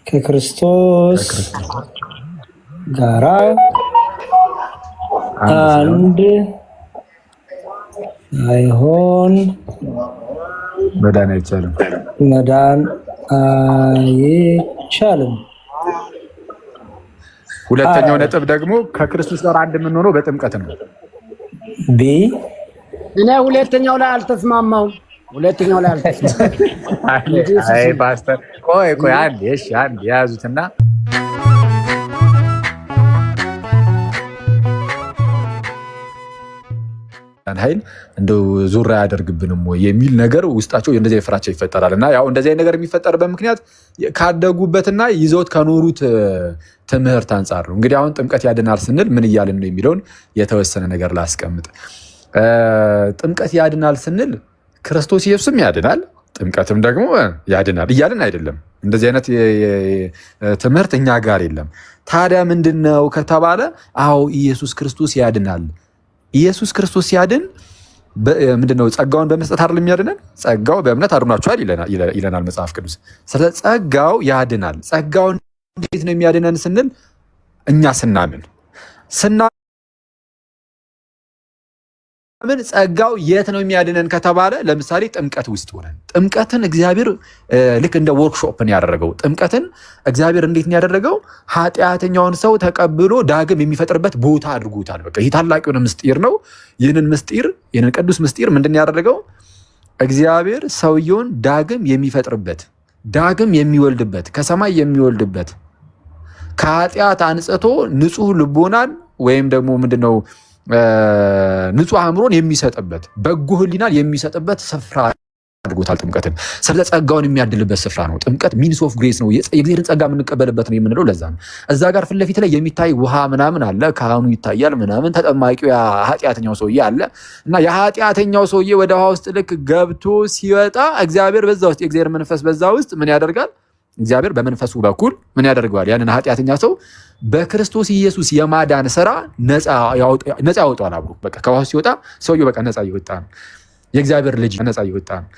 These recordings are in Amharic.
ከክርስቶስ ጋራ አንድ አይሆን መዳን አይቻልም። ሁለተኛው ነጥብ ደግሞ ከክርስቶስ ጋር አንድ የምንሆነው በጥምቀት ነው። እኔ ሁለተኛው ላይ አልተስማማሁም። አይ ፓስተር ቆይ አንዴ የያዙትና ኃይል እንደው ዙራ ያደርግብንም ወይ የሚል ነገር ውስጣቸው እንደዚህ ፍራቻ ይፈጠራል። እና ያው እንደዚህ ነገር የሚፈጠርበት ምክንያት ካደጉበትና ይዘውት ከኖሩት ትምህርት አንጻር ነው። እንግዲህ አሁን ጥምቀት ያድናል ስንል ምን እያልን ነው የሚለውን የተወሰነ ነገር ላስቀምጥ። ጥምቀት ያድናል ስንል ክርስቶስ ኢየሱስም ያድናል፣ ጥምቀትም ደግሞ ያድናል እያልን አይደለም። እንደዚህ አይነት ትምህርት እኛ ጋር የለም። ታዲያ ምንድነው ከተባለ አዎ ኢየሱስ ክርስቶስ ያድናል። ኢየሱስ ክርስቶስ ሲያድን ምንድነው? ጸጋውን በመስጠት አይደለም የሚያድነን? ጸጋው በእምነት አድኗቸዋል ይለናል መጽሐፍ ቅዱስ። ስለ ጸጋው ያድናል። ጸጋውን እንዴት ነው የሚያድነን ስንል እኛ ስናምን ጸጋው የት ነው የሚያድነን ከተባለ ለምሳሌ ጥምቀት ውስጥ ሆነን ጥምቀትን እግዚአብሔር ልክ እንደ ወርክሾፕን ያደረገው ጥምቀትን እግዚአብሔር እንዴት ነው ያደረገው? ኃጢአተኛውን ሰው ተቀብሎ ዳግም የሚፈጥርበት ቦታ አድርጎታል። በቃ ይህ ታላቅ የሆነ ምስጢር ነው። ይህንን ቅዱስ ምስጢር ምንድን ያደረገው? እግዚአብሔር ሰውየውን ዳግም የሚፈጥርበት፣ ዳግም የሚወልድበት፣ ከሰማይ የሚወልድበት፣ ከኃጢአት አንጽቶ ንጹህ ልቦናን ወይም ደግሞ ምንድነው ንጹህ አእምሮን የሚሰጥበት፣ በጎ ህሊናን የሚሰጥበት ስፍራ አድርጎታል ጥምቀትን። ስለ ጸጋውን የሚያድልበት ስፍራ ነው ጥምቀት። ሚንስ ኦፍ ግሬስ ነው፣ የእግዚአብሔርን ጸጋ የምንቀበልበት ነው የምንለው ለዛ ነው። እዛ ጋር ፊት ለፊት ላይ የሚታይ ውሃ ምናምን አለ፣ ካህኑ ይታያል ምናምን፣ ተጠማቂው የኃጢአተኛው ሰውዬ አለ እና የኃጢአተኛው ሰውዬ ወደ ውሃ ውስጥ ልክ ገብቶ ሲወጣ እግዚአብሔር በዛ ውስጥ የእግዚአብሔር መንፈስ በዛ ውስጥ ምን ያደርጋል? እግዚአብሔር በመንፈሱ በኩል ምን ያደርገዋል? ያንን ኃጢአተኛ ሰው በክርስቶስ ኢየሱስ የማዳን ስራ ነፃ ያወጣዋል። አብሮ በቃ ከውሃ ሲወጣ ሰውየው በቃ ነፃ እየወጣ ነው። የእግዚአብሔር ልጅ ነፃ እየወጣ ነው።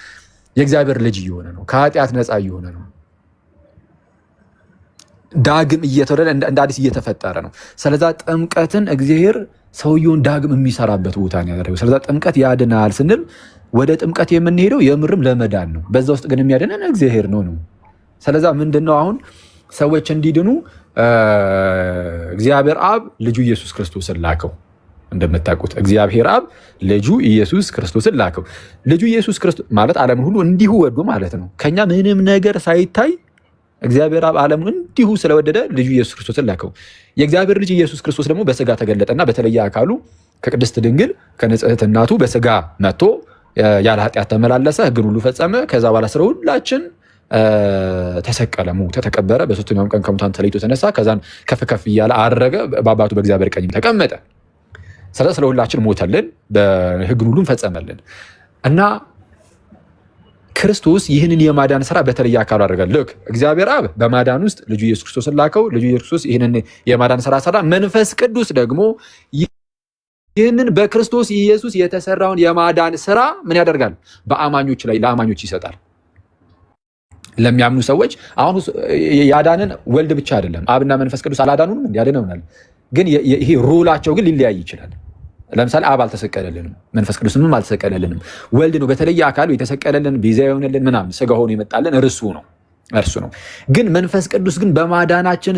የእግዚአብሔር ልጅ እየሆነ ነው። ከኃጢአት ነፃ እየሆነ ነው። ዳግም እየተወለደ እንደ አዲስ እየተፈጠረ ነው። ስለዛ ጥምቀትን እግዚአብሔር ሰውየውን ዳግም የሚሰራበት ቦታ ነው ያደረገው። ስለዛ ጥምቀት ያድናል ስንል ወደ ጥምቀት የምንሄደው የምርም ለመዳን ነው። በዛ ውስጥ ግን የሚያድነን እግዚአብሔር ነው። ስለዛ ምንድነው አሁን ሰዎች እንዲድኑ እግዚአብሔር አብ ልጁ ኢየሱስ ክርስቶስን ላከው። እንደምታውቁት እግዚአብሔር አብ ልጁ ኢየሱስ ክርስቶስን ላከው። ልጁ ኢየሱስ ክርስቶስ ማለት ዓለምን ሁሉ እንዲሁ ወዶ ማለት ነው። ከኛ ምንም ነገር ሳይታይ እግዚአብሔር አብ ዓለምን እንዲሁ ስለወደደ ልጁ ኢየሱስ ክርስቶስን ላከው። የእግዚአብሔር ልጅ ኢየሱስ ክርስቶስ ደግሞ በስጋ ተገለጠና በተለየ አካሉ ከቅድስት ድንግል ከንጽሕት እናቱ በስጋ መጥቶ ያለ ኃጢአት ተመላለሰ፣ ሕግን ሁሉ ፈጸመ። ከዛ በኋላ ስለ ሁላችን ተሰቀለ፣ ሞተ፣ ተቀበረ። በሶስተኛውም ቀን ከሙታን ተለይቶ ተነሳ። ከዛን ከፍ ከፍ እያለ አረገ፣ በአባቱ በእግዚአብሔር ቀኝ ተቀመጠ። ስለ ሁላችን ሞተልን፣ በሕግን ሁሉም ፈጸመልን እና ክርስቶስ ይህንን የማዳን ስራ በተለየ አካሉ አደረገ። ልክ እግዚአብሔር አብ በማዳን ውስጥ ልጁ ኢየሱስ ክርስቶስን ላከው። ልጁ ኢየሱስ ክርስቶስ ይህንን የማዳን ስራ ሰራ። መንፈስ ቅዱስ ደግሞ ይህንን በክርስቶስ ኢየሱስ የተሰራውን የማዳን ስራ ምን ያደርጋል? በአማኞች ላይ ለአማኞች ይሰጣል። ለሚያምኑ ሰዎች አሁን ያዳንን ወልድ ብቻ አይደለም፣ አብና መንፈስ ቅዱስ አላዳኑንም፣ ያድነውናል። ግን ይሄ ሮላቸው ግን ሊለያይ ይችላል። ለምሳሌ አብ አልተሰቀለልንም፣ መንፈስ ቅዱስም አልተሰቀለልንም። ወልድ ነው በተለየ አካሉ የተሰቀለልን፣ ቤዛ የሆነልን ምናምን ስጋ ሆኖ የመጣልን እርሱ ነው። ግን መንፈስ ቅዱስ ግን በመዳናችን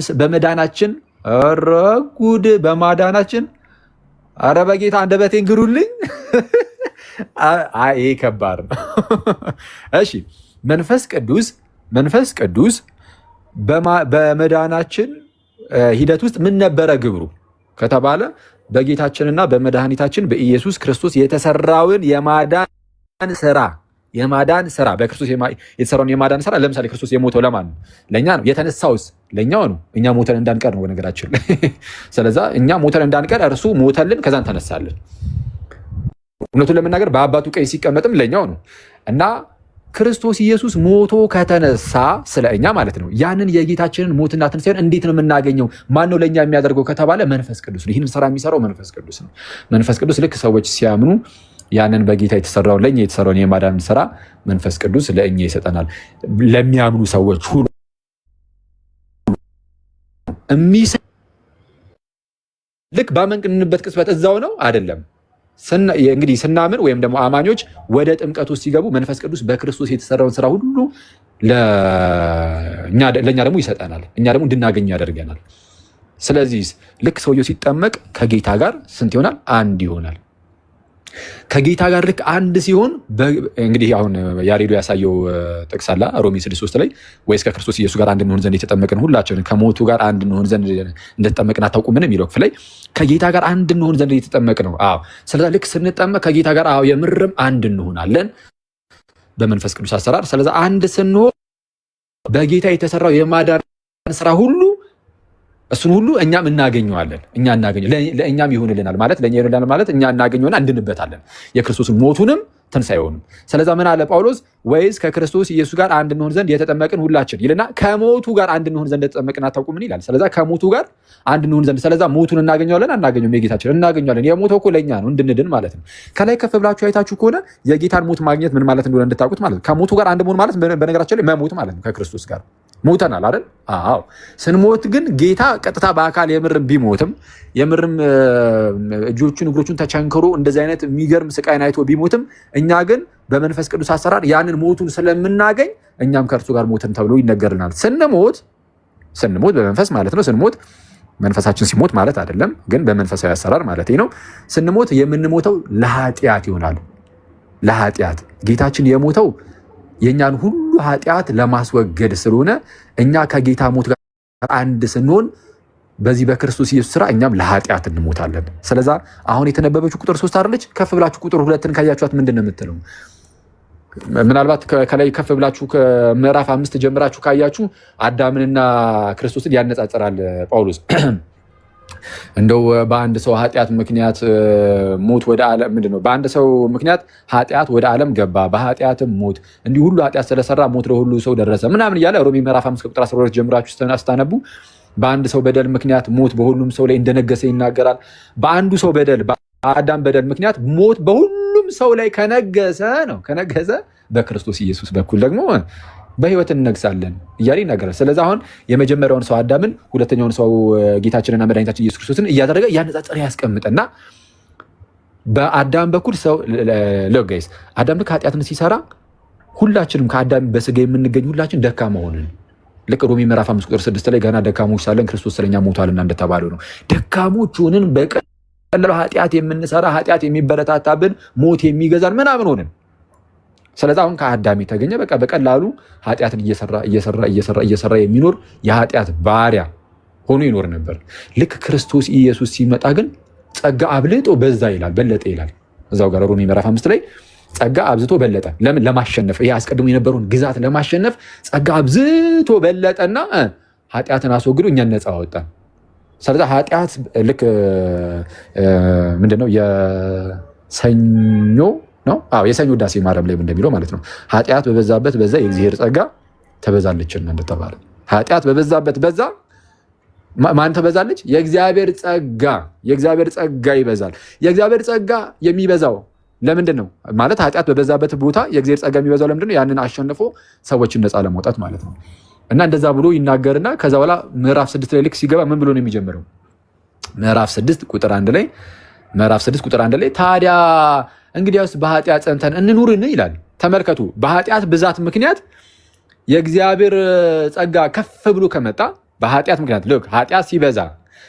ኧረ በጌታ አንደበቴን ግሩልኝ። ይሄ ከባድ ነው። እሺ መንፈስ ቅዱስ በመዳናችን ሂደት ውስጥ ምን ነበረ ግብሩ ከተባለ በጌታችንና በመድኃኒታችን በኢየሱስ ክርስቶስ የተሰራውን የማዳን ስራ በክርስቶስ የተሰራውን የማዳን ስራ። ለምሳሌ ክርስቶስ የሞተው ለማን ነው? ለእኛ ነው። የተነሳውስ ለእኛው ነው። እኛ ሞተን እንዳንቀር ነው በነገራችን ላይ። ስለዛ እኛ ሞተን እንዳንቀር እርሱ ሞተልን፣ ከዛን ተነሳልን። እውነቱን ለመናገር በአባቱ ቀኝ ሲቀመጥም ለእኛው ነው እና ክርስቶስ ኢየሱስ ሞቶ ከተነሳ ስለ እኛ ማለት ነው። ያንን የጌታችንን ሞትና ትንሣኤን እንዴት ነው የምናገኘው? ማን ነው ለእኛ የሚያደርገው ከተባለ መንፈስ ቅዱስ ነው። ይህንን ስራ የሚሰራው መንፈስ ቅዱስ ነው። መንፈስ ቅዱስ ልክ ሰዎች ሲያምኑ ያንን በጌታ የተሰራውን ለእኛ የተሰራውን የማዳን ስራ መንፈስ ቅዱስ ለእኛ ይሰጠናል። ለሚያምኑ ሰዎች ሁሉ ልክ ባመንቅንበት ቅጽበት እዛው ነው አይደለም። እንግዲህ ስናምን ወይም ደግሞ አማኞች ወደ ጥምቀት ውስጥ ሲገቡ መንፈስ ቅዱስ በክርስቶስ የተሰራውን ስራ ሁሉ ለእኛ ደግሞ ይሰጠናል፣ እኛ ደግሞ እንድናገኝ ያደርገናል። ስለዚህ ልክ ሰውየው ሲጠመቅ ከጌታ ጋር ስንት ይሆናል? አንድ ይሆናል። ከጌታ ጋር ልክ አንድ ሲሆን እንግዲህ አሁን ያሬዱ ያሳየው ጥቅስ አለ ሮሜ 6:3 ላይ ወይስ ከክርስቶስ ኢየሱስ ጋር አንድ እንሆን ዘንድ የተጠመቅን ሁላችን ከሞቱ ጋር አንድ እንሆን ዘንድ እንደተጠመቅን አታውቁምን የሚለው ክፍል ላይ ከጌታ ጋር አንድ እንሆን ዘንድ የተጠመቅ ነው። አዎ ስለዚህ ልክ ስንጠመቅ ከጌታ ጋር የምርም አንድ እንሆናለን በመንፈስ ቅዱስ አሰራር። ስለዚህ አንድ ስንሆን በጌታ የተሰራው የማዳን ስራ ሁሉ እሱን ሁሉ እኛም እናገኘዋለን። ለእኛም ይሆንልናል ማለት ለእኛ ይሆንልናል ማለት እኛ እናገኘውና እንድንበታለን የክርስቶስን ሞቱንም ትንሣኤውንም። ስለዛ ምን አለ ጳውሎስ? ወይስ ከክርስቶስ ኢየሱስ ጋር አንድ እንሆን ዘንድ የተጠመቅን ሁላችን ይልና ከሞቱ ጋር አንድ እንሆን ዘንድ የተጠመቅን አታውቁምን ይላል። ስለዛ ከሞቱ ጋር አንድ እንሆን ዘንድ ስለዛ ሞቱን እናገኘዋለን አናገኘውም? የጌታችን እናገኘዋለን። የሞተው እኮ ለእኛ ነው እንድንድን ማለት ነው። ከላይ ከፍ ብላችሁ አይታችሁ ከሆነ የጌታን ሞት ማግኘት ምን ማለት እንደሆነ እንድታውቁት ማለት ነው። ከሞቱ ጋር አንድ መሆን ማለት በነገራችን ላይ መሞት ማለት ነው። ከክርስቶስ ጋር ሞተናል አይደል? አዎ። ስንሞት ግን ጌታ ቀጥታ በአካል የምርም ቢሞትም የምርም እጆቹን እግሮቹን ተቸንክሮ እንደዚህ አይነት የሚገርም ስቃይን አይቶ ቢሞትም እኛ ግን በመንፈስ ቅዱስ አሰራር ያንን ሞቱን ስለምናገኝ እኛም ከእርሱ ጋር ሞትን ተብሎ ይነገርናል። ስንሞት በመንፈስ ማለት ነው። ስንሞት መንፈሳችን ሲሞት ማለት አይደለም፣ ግን በመንፈሳዊ አሰራር ማለት ነው። ስንሞት የምንሞተው ለኃጢአት ይሆናል። ለኃጢአት ጌታችን የሞተው የእኛን ሁሉ ኃጢአት ለማስወገድ ስለሆነ እኛ ከጌታ ሞት ጋር አንድ ስንሆን በዚህ በክርስቶስ ኢየሱስ ስራ እኛም ለኃጢአት እንሞታለን። ስለዛ አሁን የተነበበችው ቁጥር 3 አይደለች? ከፍ ብላችሁ ቁጥር 2ን ካያችኋት ምንድን ነው የምትለው? ምናልባት ከላይ ከፍ ብላችሁ ከምዕራፍ 5 ጀምራችሁ ካያችሁ አዳምንና ክርስቶስን ያነጻጽራል ጳውሎስ። እንደው በአንድ ሰው ኃጢአት ምክንያት ሞት ወደ ዓለም ምንድነው? በአንድ ሰው ምክንያት ኃጢአት ወደ ዓለም ገባ፣ በኃጢአትም ሞት፣ እንዲህ ሁሉ ኃጢአት ስለሰራ ሞት ለሁሉ ሰው ደረሰ ምናምን እያለ ሮሜ ምዕራፍ 5 ቁጥር 12 ጀምራችሁ ስታነቡ በአንድ ሰው በደል ምክንያት ሞት በሁሉም ሰው ላይ እንደነገሰ ይናገራል። በአንዱ ሰው በደል በአዳም በደል ምክንያት ሞት በሁሉም ሰው ላይ ከነገሰ በክርስቶስ ኢየሱስ በኩል ደግሞ በህይወት እንነግሳለን እያለ ይናገራል። ስለዚህ አሁን የመጀመሪያውን ሰው አዳምን፣ ሁለተኛውን ሰው ጌታችንና መድኃኒታችን ኢየሱስ ክርስቶስን እያደረገ እያነጻጸረ ያስቀምጠና በአዳም በኩል ሰው ለጋይስ አዳም ልክ ኃጢአትን ሲሰራ ሁላችንም ከአዳም በስጋ የምንገኝ ሁላችን ደካማ ሆንን። ልክ ሮሜ ምዕራፍ 5 ቁጥር 6 ላይ ገና ደካሞች ሳለን ክርስቶስ ስለኛ ሞቷልና እንደተባለው ነው። ደካሞች ሆንን፣ በቀላሉ ኃጢአት የምንሰራ ኃጢአት የሚበረታታብን ሞት የሚገዛን ምናምን ሆንን። ስለዚህ አሁን ከአዳም የተገኘ በቀላሉ ኃጢአትን እየሰራ የሚኖር የኃጢአት ባሪያ ሆኖ ይኖር ነበር። ልክ ክርስቶስ ኢየሱስ ሲመጣ ግን ጸጋ አብልጦ በዛ ይላል፣ በለጠ ይላል። እዛው ጋር ሮሜ ምዕራፍ 5 ላይ ጸጋ አብዝቶ በለጠ። ለምን? ለማሸነፍ። ይሄ አስቀድሞ የነበረውን ግዛት ለማሸነፍ ጸጋ አብዝቶ በለጠና ኃጢአትን አስወግዶ እኛን ነፃ አወጣን። ስለዚህ ኃጢአት ልክ ምንድነው የሰኞ ነው። አዎ የሰኞ ውዳሴ ማርያም ላይ እንደሚለው ማለት ነው። ኃጢአት በበዛበት በዛ የእግዚአብሔር ጸጋ ተበዛለችና እንደተባለ ኃጢአት በበዛበት በዛ ማን ተበዛለች? የእግዚአብሔር ጸጋ ይበዛል። የእግዚአብሔር ጸጋ የሚበዛው ለምንድን ነው ማለት? ኃጢአት በበዛበት ቦታ የእግዚአብሔር ጸጋ የሚበዛው ለምንድን ነው? ያንን አሸንፎ ሰዎችን ነፃ ለማውጣት ማለት ነው። እና እንደዛ ብሎ ይናገርና ከዛ በኋላ ምዕራፍ 6 ላይ ልክ ሲገባ ምን ብሎ ነው የሚጀምረው? ምዕራፍ 6 ቁጥር 1 ላይ ታዲያ እንግዲያውስ በኃጢአት ጸንተን እንኑርን ይላል። ተመልከቱ፣ በኃጢአት ብዛት ምክንያት የእግዚአብሔር ጸጋ ከፍ ብሎ ከመጣ በኃጢአት ምክንያት ልክ ኃጢአት ሲበዛ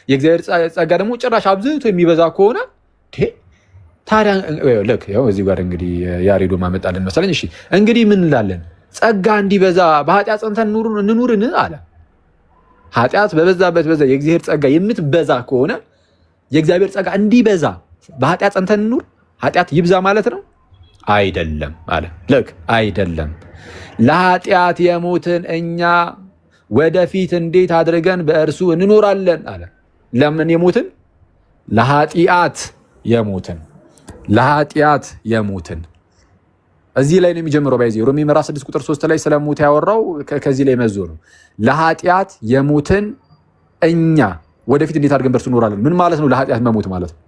የእግዚአብሔር ጸጋ ደግሞ ጭራሽ አብዝቶ የሚበዛ ከሆነ ታዲያ ልክ ያው እዚህ ጋር እንግዲህ ያሬዶ ማመጣልን መሰለኝ። እሺ እንግዲህ ምን እንላለን? ጸጋ እንዲበዛ በኃጢአት ጸንተን እንኑርን አለ። ኃጢአት በበዛበት በዛ የእግዚአብሔር ጸጋ የምትበዛ ከሆነ የእግዚአብሔር ጸጋ እንዲበዛ በኃጢአት ጸንተን እንኑር ኃጢአት ይብዛ ማለት ነው? አይደለም አለ። ልክ አይደለም። ለኃጢአት የሞትን እኛ ወደፊት እንዴት አድርገን በእርሱ እንኖራለን አለ። ለምን የሞትን? ለኃጢአት የሞትን። እዚህ ላይ ነው የሚጀምረው። ባይዚህ ሮሜ ምዕራፍ 6 ቁጥር 3 ላይ ስለሞት ያወራው ከዚህ ላይ መዞ ነው። ለኃጢአት የሞትን እኛ ወደፊት እንዴት አድርገን በእርሱ እንኖራለን። ምን ማለት ነው? ለኃጢአት መሞት ማለት ነው።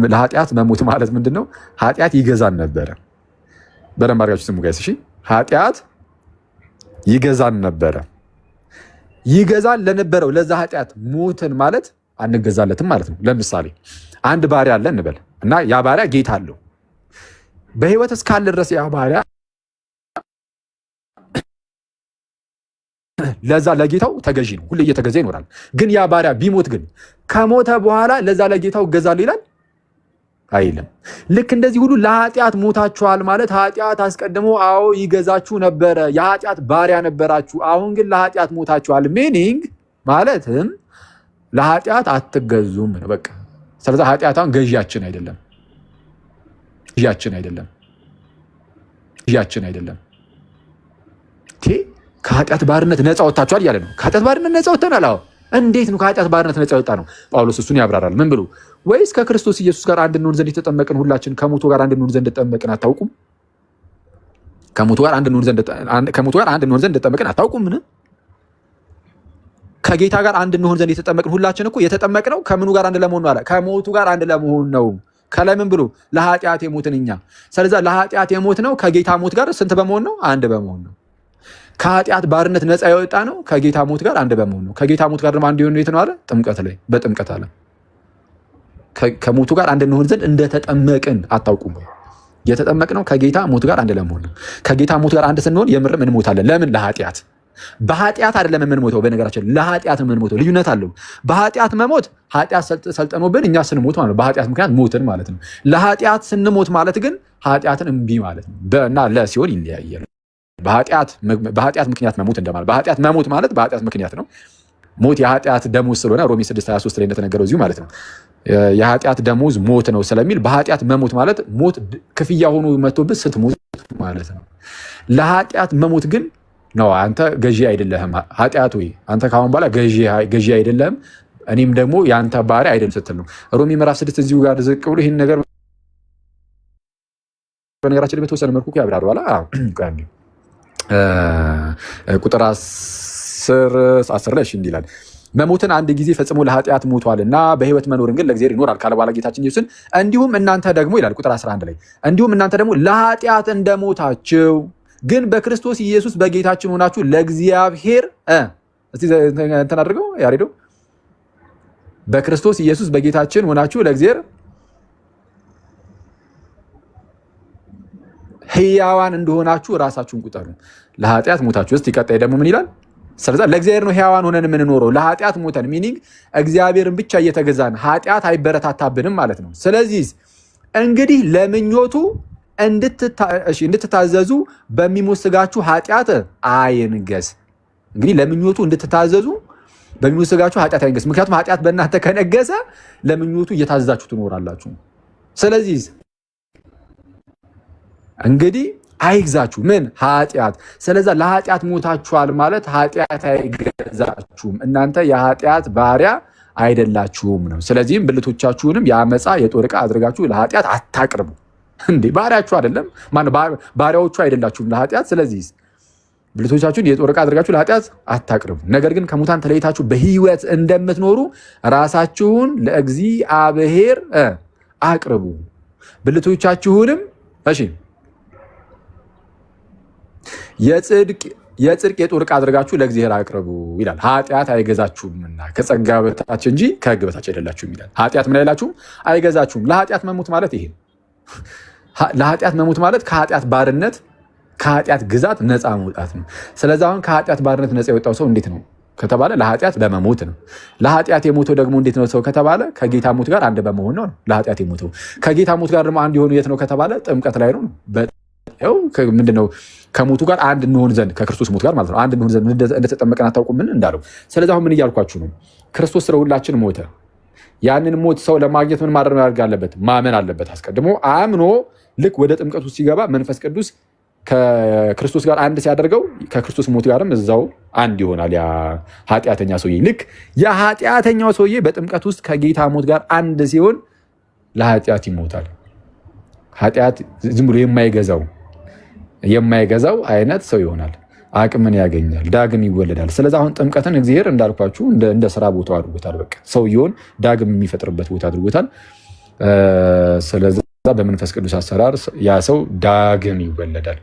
ለኃጢአት መሞት ማለት ምንድን ነው? ኃጢአት ይገዛን ነበረ። በደንብ አድርጋችሁ ስሙ ጋይስ። እሺ ኃጢአት ይገዛን ነበረ። ይገዛል ለነበረው ለዛ ኃጢአት ሞትን ማለት አንገዛለትም ማለት ነው። ለምሳሌ አንድ ባሪያ አለ እንበል እና ያ ባሪያ ጌታ አለው። በህይወት እስካለ ድረስ ያ ባሪያ ለዛ ለጌታው ተገዢ ነው፣ ሁሌ እየተገዛ ይኖራል። ግን ያ ባሪያ ቢሞት ግን ከሞተ በኋላ ለዛ ለጌታው እገዛለሁ ይላል አይልም። ልክ እንደዚህ ሁሉ ለኃጢአት ሞታችኋል ማለት ኃጢአት አስቀድሞ አዎ ይገዛችሁ ነበረ፣ የኃጢአት ባሪያ ነበራችሁ። አሁን ግን ለኃጢአት ሞታችኋል። ሚኒንግ ማለትም ለኃጢአት አትገዙም ነው በቃ። ስለዚህ ኃጢአታን ገዢያችን አይደለም፣ ገዢያችን አይደለም። ከኃጢአት ባርነት ነፃ ወጥታችኋል እያለ ነው። ከኃጢአት ባርነት ነፃ ወጥተናል። አዎ እንዴት ነው ከኃጢአት ባርነት ነፃ ወጣ ነው? ጳውሎስ እሱን ያብራራል። ምን ብሎ ወይስ ከክርስቶስ ኢየሱስ ጋር አንድ እንሆን ዘንድ የተጠመቅን ሁላችን ከሞቱ ጋር አንድ እንሆን ዘንድ የተጠመቅን አታውቁም? ከሞቱ ጋር አንድ እንሆን ዘንድ የተጠመቅን አታውቁም? ከጌታ ጋር አንድ እንሆን ዘንድ የተጠመቅን ሁላችን እኮ የተጠመቅነው ከምኑ ጋር አንድ ለመሆን ነው አለ። ከሞቱ ጋር አንድ ለመሆን ነው። ከለምን ብሎ ለኃጢአት የሞትን እኛ። ስለዚህ ለኃጢአት የሞት ነው ከጌታ ሞት ጋር ስንት በመሆን ነው? አንድ በመሆን ነው። ከኃጢአት ባርነት ነፃ የወጣ ነው ከጌታ ሞት ጋር አንድ በመሆን ነው። ከጌታ ሞት ጋር ደግሞ አንድ የሆነ የት ነው አለ? ጥምቀት ላይ በጥምቀት አለ። ከሞቱ ጋር አንድ እንሆን ዘንድ እንደተጠመቅን አታውቁም ወይ? የተጠመቅነው ከጌታ ሞት ጋር አንድ ለመሆን ነው። ከጌታ ሞት ጋር አንድ ስንሆን የምርም እንሞታለን። ለምን? ለኃጢአት። በኃጢአት አይደለም የምንሞተው፣ በነገራችን ለኃጢአት የምንሞተው ልዩነት አለው። በኃጢአት መሞት ኃጢአት ሰልጠኖብን እኛ ስንሞት ማለት ነው። በኃጢአት ምክንያት ሞትን ማለት ነው። ለኃጢአት ስንሞት ማለት ግን ኃጢአትን እምቢ ማለት ነው። እና ለሲኦል ይለያያል። በኃጢአት ምክንያት መሞት እንደማለት። በኃጢአት መሞት ማለት በኃጢአት ምክንያት ነው። ሞት የኃጢአት ደሞዝ ስለሆነ ሮሜ 6:23 ላይ እንደተነገረው እዚሁ ማለት ነው። የኃጢአት ደሞዝ ሞት ነው ስለሚል በኃጢአት መሞት ማለት ሞት ክፍያ ሆኖ መጥቶብህ ስትሞት ማለት ነው። ለኃጢአት መሞት ግን ነው አንተ ገዢ አይደለህም። ኃጢአት ወይ አንተ ካሁን በኋላ ገዢ አይደለህም፣ እኔም ደግሞ የአንተ ባሪያ አይደለም ስትል ነው። ሮሜ ምዕራፍ 6 እዚሁ ጋር ዝቅ ብሎ ይህን ነገር በነገራችን ላይ በተወሰነ መልኩ ያብራራዋል። ቁጥር 10 ላይ እንዲህ ይላል፣ መሞትን አንድ ጊዜ ፈጽሞ ለኃጢአት ሞቷልና በህይወት መኖርን ግን ለእግዚአብሔር ይኖራል ካለ በኋላ ጌታችን ኢየሱስን እንዲሁም እናንተ ደግሞ ይላል ቁጥር 11 ላይ እንዲሁም እናንተ ደግሞ ለኃጢአት እንደሞታችሁ ግን በክርስቶስ ኢየሱስ በጌታችን ሆናችሁ ለእግዚአብሔር እስቲ እንትን አድርገው ያሬዶ በክርስቶስ ኢየሱስ በጌታችን ሆናችሁ ለእግዚአብሔር ሕያዋን እንደሆናችሁ ራሳችሁን ቁጠሩ። ለኃጢአት ሞታችሁ። እስቲ ቀጣይ ደግሞ ምን ይላል? ስለዚህ ለእግዚአብሔር ነው ሕያዋን ሆነን የምንኖረው። ለኃጢአት ሞተን ሚኒንግ እግዚአብሔርን ብቻ እየተገዛን ኃጢአት አይበረታታብንም ማለት ነው። ስለዚህ እንግዲህ ለምኞቱ እንድትታዘዙ በሚሞት ስጋችሁ ኃጢአት አይንገስ። እንግዲህ ለምኞቱ እንድትታዘዙ በሚሞት ስጋችሁ ኃጢአት አይንገስ። ምክንያቱም ኃጢአት በእናንተ ከነገሰ ለምኞቱ እየታዘዛችሁ ትኖራላችሁ። ስለዚህ እንግዲህ አይግዛችሁ ምን ኃጢአት። ስለዛ ለኃጢአት ሞታችኋል ማለት ኃጢአት አይገዛችሁም፣ እናንተ የኃጢአት ባሪያ አይደላችሁም ነው። ስለዚህም ብልቶቻችሁንም የአመፃ የጦር ዕቃ አድርጋችሁ ለኃጢአት አታቅርቡ። እንዴ ባሪያችሁ አይደለም ባሪያዎቹ አይደላችሁም ለኃጢአት። ስለዚህ ብልቶቻችሁን የጦር ዕቃ አድርጋችሁ ለኃጢአት አታቅርቡ፣ ነገር ግን ከሙታን ተለይታችሁ በሕይወት እንደምትኖሩ ራሳችሁን ለእግዚአብሔር አቅርቡ። ብልቶቻችሁንም እሺ የጽድቅ የጦር ዕቃ አድርጋችሁ ለእግዚአብሔር አቅርቡ ይላል። ኃጢአት አይገዛችሁምና ከጸጋ በታች እንጂ ከሕግ በታች አይደላችሁም ይላል። ኃጢአት ምን አይላችሁም? አይገዛችሁም። ለኃጢአት መሞት ማለት ይሄ ነው። ለኃጢአት መሞት ማለት ከኃጢአት ባርነት ከኃጢአት ግዛት ነፃ መውጣት ነው። ስለዚህ አሁን ከኃጢአት ባርነት ነፃ የወጣው ሰው እንዴት ነው ከተባለ ለኃጢአት በመሞት ነው። ለኃጢአት የሞተው ደግሞ እንዴት ነው ሰው ከተባለ ከጌታ ሞት ጋር አንድ በመሆን ነው ለኃጢአት የሞተው። ከጌታ ሞት ጋር ደግሞ አንድ የሆኑ የት ነው ከተባለ ጥምቀት ላይ ነው። ምንድነው? ከሞቱ ጋር አንድ እንሆን ዘንድ ከክርስቶስ ሞት ጋር ማለት ነው አንድ እንሆን ዘንድ እንደተጠመቀን አታውቁም ምን እንዳለው። ስለዚህ አሁን ምን እያልኳችሁ ነው? ክርስቶስ ስለ ሁላችን ሞተ። ያንን ሞት ሰው ለማግኘት ምን ማድረግ አለበት? ማመን አለበት። አስቀድሞ አምኖ ልክ ወደ ጥምቀቱ ሲገባ መንፈስ ቅዱስ ከክርስቶስ ጋር አንድ ሲያደርገው ከክርስቶስ ሞት ጋርም እዛው አንድ ይሆናል። ያ ኃጢአተኛ ሰውዬ ልክ ያ ኃጢአተኛው ሰውዬ በጥምቀት ውስጥ ከጌታ ሞት ጋር አንድ ሲሆን ለኃጢአት ይሞታል። ኃጢአት ዝም ብሎ የማይገዛው አይነት ሰው ይሆናል። አቅምን ያገኛል፣ ዳግም ይወለዳል። ስለዚህ አሁን ጥምቀትን እግዚአብሔር እንዳልኳችሁ እንደ ስራ ቦታው አድርጎታል። በቃ ሰውየውን ዳግም የሚፈጥርበት ቦታ አድርጎታል። ስለዚህ በመንፈስ ቅዱስ አሰራር ያ ሰው ዳግም ይወለዳል።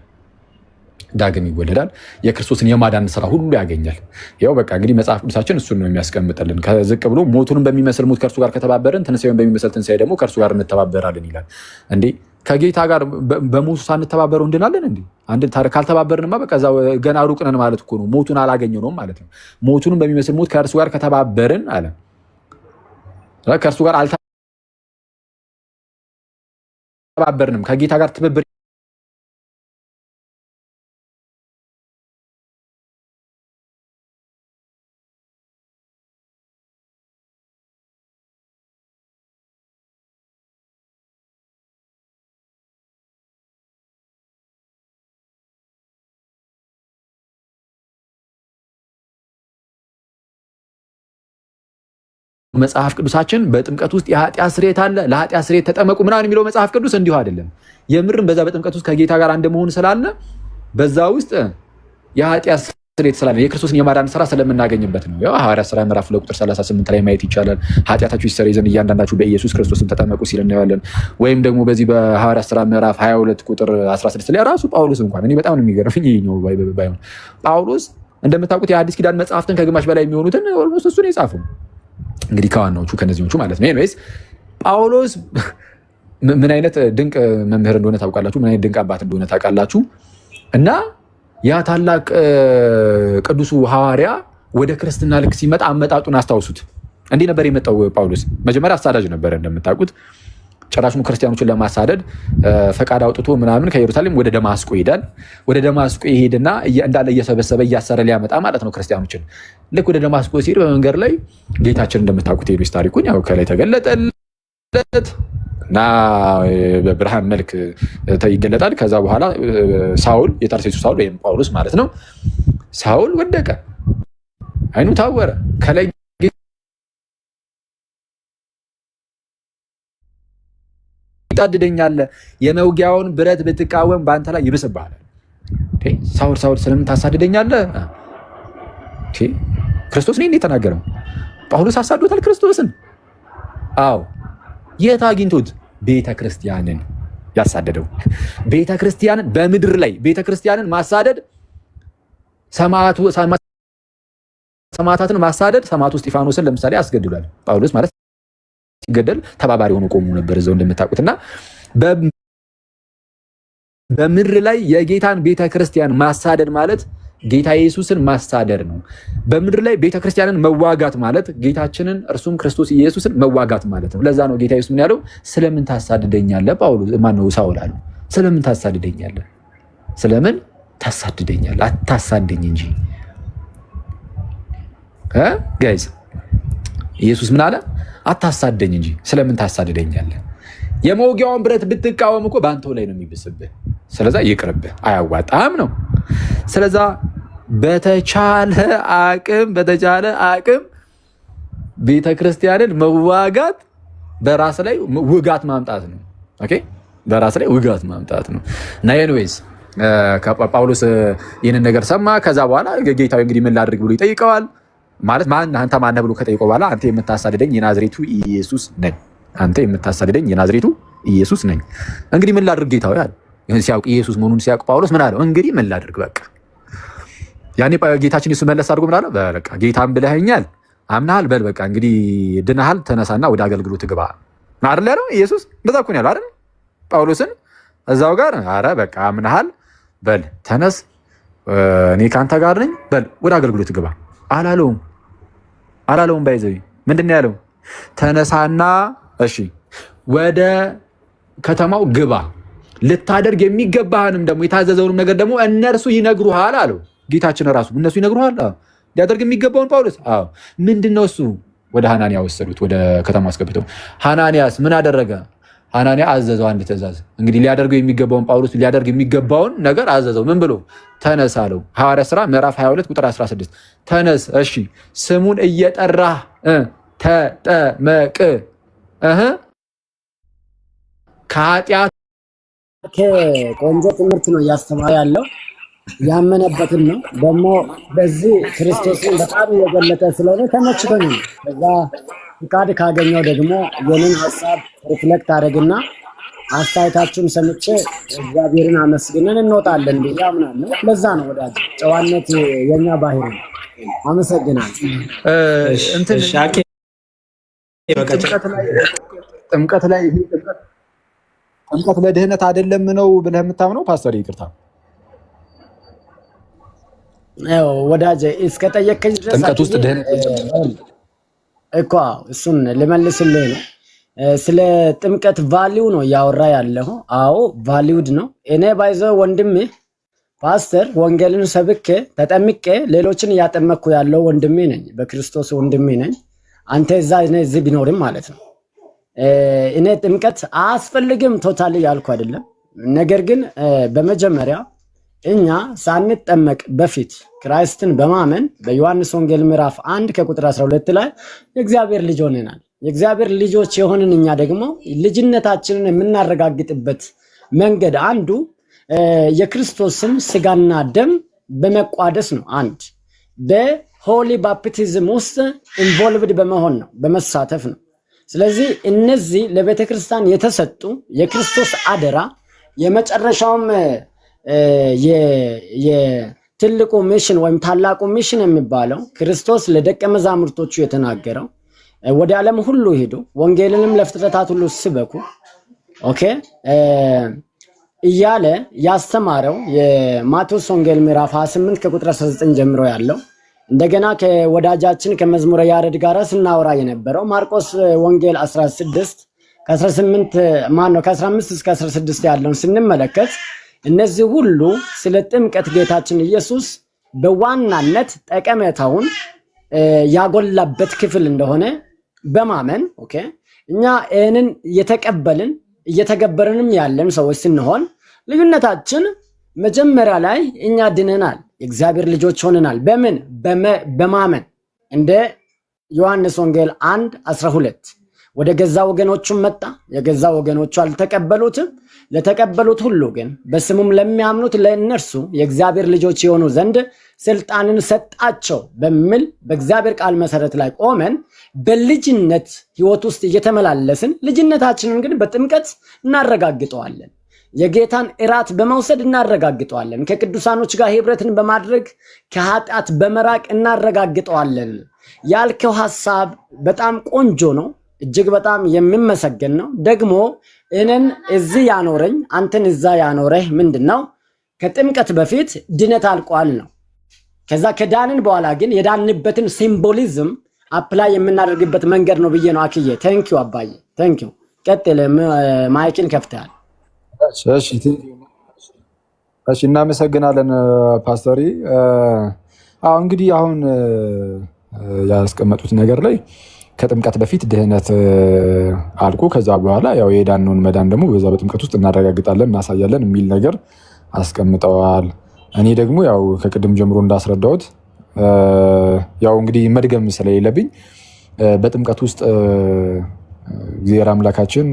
ዳግም ይወለዳል። የክርስቶስን የማዳን ስራ ሁሉ ያገኛል። ያው በቃ እንግዲህ መጽሐፍ ቅዱሳችን እሱን ነው የሚያስቀምጥልን። ከዝቅ ብሎ ሞቱንም በሚመስል ሞት ከእርሱ ጋር ከተባበርን ትንሣኤውን በሚመስል ትንሣኤ ደግሞ ከእርሱ ጋር እንተባበራለን ይላል። እንዴ ከጌታ ጋር በሞቱ ሳንተባበረው እንድናለን እንዴ? አንድ ካልተባበርንማ በቃ እዛው ገና ሩቅ ነን ማለት እኮ ነው። ሞቱን አላገኘነውም ማለት ነው። ሞቱንም በሚመስል ሞት ከእርሱ ጋር ከተባበርን አለ። ከእርሱ ጋር አልተባበርንም። ከጌታ ጋር ትብብር መጽሐፍ ቅዱሳችን በጥምቀት ውስጥ የኃጢአት ስርየት አለ። ለኃጢአት ስርየት ተጠመቁ ምናምን የሚለው መጽሐፍ ቅዱስ እንዲሁ አይደለም። የምርም በዛ በጥምቀት ውስጥ ከጌታ ጋር አንድ መሆን ስላለ በዛ ውስጥ የኃጢአት ስርየት ስላለ የክርስቶስን የማዳን ስራ ስለምናገኝበት ነው። ያው ሐዋርያት ሥራ ምዕራፍ 2 ቁጥር 38 ላይ ማየት ይቻላል። ኃጢአታችሁ ይሰረይ ዘንድ እያንዳንዳችሁ በኢየሱስ ክርስቶስን ተጠመቁ ሲል እናያለን። ወይም ደግሞ በዚህ በሐዋርያት ሥራ ምዕራፍ 22 ቁጥር 16 ላይ ራሱ ጳውሎስ እንኳን እኔ በጣም ነው የሚገርመኝ ይሄኛው ባይሆን ጳውሎስ እንደምታውቁት የአዲስ ኪዳን መጽሐፍትን ከግማሽ በላይ የሚሆኑትን ኦልሞስት እሱ ነው የጻፈው። እንግዲህ ከዋናዎቹ ከነዚህኞቹ ማለት ነው። ኤኒዌይስ ጳውሎስ ምን አይነት ድንቅ መምህር እንደሆነ ታውቃላችሁ። ምን አይነት ድንቅ አባት እንደሆነ ታውቃላችሁ። እና ያ ታላቅ ቅዱሱ ሐዋርያ ወደ ክርስትና ልክ ሲመጣ አመጣጡን አስታውሱት። እንዲህ ነበር የመጣው ጳውሎስ። መጀመሪያ አሳዳጅ ነበረ እንደምታውቁት። ጭራሹን ክርስቲያኖችን ለማሳደድ ፈቃድ አውጥቶ ምናምን ከኢየሩሳሌም ወደ ደማስቆ ይሄዳል። ወደ ደማስቆ ይሄድና እንዳለ እየሰበሰበ እያሰረ ሊያመጣ ማለት ነው ክርስቲያኖችን። ልክ ወደ ደማስቆ ሲሄድ በመንገድ ላይ ጌታችን እንደምታውቁት ሄዱስ ታሪኩን ያው ከላይ ተገለጠለት እና በብርሃን መልክ ይገለጣል። ከዛ በኋላ ሳውል የጠርሴሱ ሳውል ወይም ጳውሎስ ማለት ነው ሳውል ወደቀ፣ አይኑ ታወረ። ከላይ ታድደኛለህ፣ የመውጊያውን ብረት ብትቃወም በአንተ ላይ ይብስብሃል። ሳውል ሳውል ስለምን ታሳድደኛለህ? ክርስቶስ ነው የተናገረው። ጳውሎስ አሳዶታል ክርስቶስን። አዎ የት አግኝቶት? ቤተ ክርስቲያንን ያሳደደው። ቤተ ክርስቲያንን በምድር ላይ ቤተ ክርስቲያንን ማሳደድ ሰማዕታትን ማሳደድ ሰማዕቱ እስጢፋኖስን ለምሳሌ አስገድሏል። ጳውሎስ ማለት ሲገደል ተባባሪ ሆኖ ቆሙ ነበር እዛው እንደምታውቁትና በምድር ላይ የጌታን ቤተክርስቲያን ማሳደድ ማለት ጌታ ኢየሱስን ማሳደድ ነው። በምድር ላይ ቤተክርስቲያንን መዋጋት ማለት ጌታችንን እርሱም ክርስቶስ ኢየሱስን መዋጋት ማለት ነው። ለዛ ነው ጌታ ኢየሱስ ምን ያለው? ስለምን ታሳድደኛለህ? ጳውሎስ ማነው ሳውል አለው። ስለምን ታሳድደኛለህ? ስለምን ታሳድደኛለህ? አታሳድኝ እንጂ ጋይስ። ኢየሱስ ምን አለ? አታሳደኝ እንጂ ስለምን ታሳድደኛለህ? የመውጊያውን ብረት ብትቃወም እኮ በአንተው ላይ ነው የሚብስብህ። ስለዛ ይቅርብህ፣ አያዋጣም ነው። ስለዛ በተቻለ አቅም ቤተክርስቲያንን መዋጋት በራስ ላይ ውጋት ማምጣት ነው። ኦኬ፣ በራስ ላይ ውጋት ማምጣት ነው። እና ኤኒዌይስ ጳውሎስ ይህንን ነገር ሰማ። ከዛ በኋላ ጌታዊ እንግዲህ ምን ላድርግ ብሎ ይጠይቀዋል። ማለት አንተ ማነህ ብሎ ከጠይቀው በኋላ አንተ የምታሳድደኝ የናዝሬቱ ኢየሱስ ነኝ፣ አንተ የምታሳድደኝ የናዝሬቱ ኢየሱስ ነኝ። እንግዲህ ምን ላድርግ ጌታዊ አለ። ሲያውቅ ኢየሱስ መሆኑን ሲያውቅ ጳውሎስ ምን አለው? እንግዲህ ምን ላድርግ በቃ። ያኔ ጌታችን ኢየሱስ መለስ አድርጎ ምን አለ? በቃ ጌታን ብለኸኛል፣ አምናሃል፣ በል በቃ እንግዲህ ድነሃል፣ ተነሳና ወደ አገልግሎት ግባ አይደል ያለው ኢየሱስ። እንደዛ እኮ ነው ያለው አይደል ጳውሎስን እዛው ጋር። አረ በቃ አምናሃል፣ በል ተነስ፣ እኔ ከአንተ ጋር ነኝ፣ በል ወደ አገልግሎት ግባ አላለውም። ባይዘይ ምንድን ነው ያለው? ተነሳና እሺ ወደ ከተማው ግባ፣ ልታደርግ የሚገባህንም ደግሞ የታዘዘውንም ነገር ደግሞ እነርሱ ይነግሩሃል አለው። ጌታችን ራሱ እነሱ ይነግሩሃል ሊያደርግ የሚገባውን ጳውሎስ። አዎ ምንድነው እሱ? ወደ ሐናንያ ወሰዱት፣ ወደ ከተማ አስገብተው። ሐናንያስ ምን አደረገ? ሐናንያ አዘዘው አንድ ትእዛዝ። እንግዲህ ሊያደርገው የሚገባውን ጳውሎስ ሊያደርግ የሚገባውን ነገር አዘዘው። ምን ብሎ? ተነስ አለው። ሐዋርያት ሥራ ምዕራፍ 22 ቁጥር 16 ተነስ፣ እሺ ስሙን እየጠራህ ተጠመቅ፣ ከኃጢአት ቆንጆ ትምህርት ነው እያስተማረ ያለው። ያመነበትን ነው ደግሞ በዚህ ክርስቶስን በጣም እየገለጠ ስለሆነ ተመችቶኝ ነው። ከዛ ፍቃድ ካገኘው ደግሞ የኔን ሀሳብ ሪፍሌክት አደረግና አስተያየታችሁን ሰምቼ እግዚአብሔርን አመስግነን እንወጣለን ብዬ አምናለሁ። ለዛ ነው ወዳጅ ጨዋነት የኛ ባህሪ ነው። አመሰግናለሁ። ጥምቀት ለድህነት አይደለም ነው ብለህ የምታምነው ፓስተር? ይቅርታ ወዳጅ እስከ ጠየቀኝ ድረስ ጥምቀት ውስጥ ድህነት እኮ እሱን ልመልስልህ ነው። ስለ ጥምቀት ቫሊው ነው እያወራ ያለው። አዎ ቫሊውድ ነው። እኔ ባይዘው ወንድሜ ፓስተር ወንጌልን ሰብኬ ተጠምቄ ሌሎችን እያጠመቅኩ ያለው ወንድሜ ነኝ፣ በክርስቶስ ወንድሜ ነኝ። አንተ እዛ እኔ እዚህ ቢኖርም ማለት ነው። እኔ ጥምቀት አያስፈልግም ቶታሊ ያልኩ አይደለም። ነገር ግን በመጀመሪያ እኛ ሳንጠመቅ በፊት ክራይስትን በማመን በዮሐንስ ወንጌል ምዕራፍ 1 ከቁጥር 12 ላይ የእግዚአብሔር ልጅ ሆነናል። የእግዚአብሔር ልጆች የሆንን እኛ ደግሞ ልጅነታችንን የምናረጋግጥበት መንገድ አንዱ የክርስቶስን ስጋና ደም በመቋደስ ነው። አንድ በሆሊ ባፕቲዝም ውስጥ ኢንቮልቭድ በመሆን ነው፣ በመሳተፍ ነው። ስለዚህ እነዚህ ለቤተ ክርስቲያን የተሰጡ የክርስቶስ አደራ የመጨረሻውም የትልቁ ሚሽን ወይም ታላቁ ሚሽን የሚባለው ክርስቶስ ለደቀ መዛሙርቶቹ የተናገረው ወደ ዓለም ሁሉ ሄዱ ወንጌልንም ለፍጥረታት ሁሉ ስበኩ ኦኬ እያለ ያስተማረው የማቴዎስ ወንጌል ምዕራፍ 28 ከቁጥር 19 ጀምሮ ያለው እንደገና ከወዳጃችን ከመዝሙረ ያሬድ ጋር ስናወራ የነበረው ማርቆስ ወንጌል 16 ከ18 ከ15 እስከ 16 ያለውን ስንመለከት እነዚህ ሁሉ ስለ ጥምቀት ጌታችን ኢየሱስ በዋናነት ጠቀሜታውን ያጎላበት ክፍል እንደሆነ በማመን ኦኬ እኛ እንን የተቀበልን እየተገበረንም ያለን ሰዎች ስንሆን ልዩነታችን መጀመሪያ ላይ እኛ ድነናል፣ የእግዚአብሔር ልጆች ሆነናል። በምን በማመን እንደ ዮሐንስ ወንጌል 1:12 ወደ ገዛ ወገኖቹ መጣ፣ የገዛ ወገኖቹ አልተቀበሉትም። ለተቀበሉት ሁሉ ግን በስሙም ለሚያምኑት ለእነርሱ የእግዚአብሔር ልጆች የሆኑ ዘንድ ስልጣንን ሰጣቸው በሚል በእግዚአብሔር ቃል መሰረት ላይ ቆመን በልጅነት ህይወት ውስጥ እየተመላለስን ልጅነታችንን ግን በጥምቀት እናረጋግጠዋለን። የጌታን እራት በመውሰድ እናረጋግጠዋለን። ከቅዱሳኖች ጋር ህብረትን በማድረግ ከኃጢአት በመራቅ እናረጋግጠዋለን። ያልከው ሐሳብ በጣም ቆንጆ ነው፣ እጅግ በጣም የሚመሰገን ነው። ደግሞ እነን እዚህ ያኖረኝ አንተን እዛ ያኖረህ ምንድነው? ከጥምቀት በፊት ድነት አልቋል ነው። ከዛ ከዳንን በኋላ ግን የዳንበትን ሲምቦሊዝም አፕላይ የምናደርግበት መንገድ ነው ብዬ ነው። አክዬ ቴንኪው አባዬ ቴንኪው። ቀጥል፣ ማይክን ከፍተሃል። እሺ እናመሰግናለን ፓስተሪ። እንግዲህ አሁን ያስቀመጡት ነገር ላይ ከጥምቀት በፊት ድህነት አልቆ ከዛ በኋላ ያው የዳነውን መዳን ደግሞ በዛ በጥምቀት ውስጥ እናረጋግጣለን እናሳያለን የሚል ነገር አስቀምጠዋል። እኔ ደግሞ ያው ከቅድም ጀምሮ እንዳስረዳሁት ያው እንግዲህ መድገም ስለሌለብኝ በጥምቀት ውስጥ እግዚአብሔር አምላካችን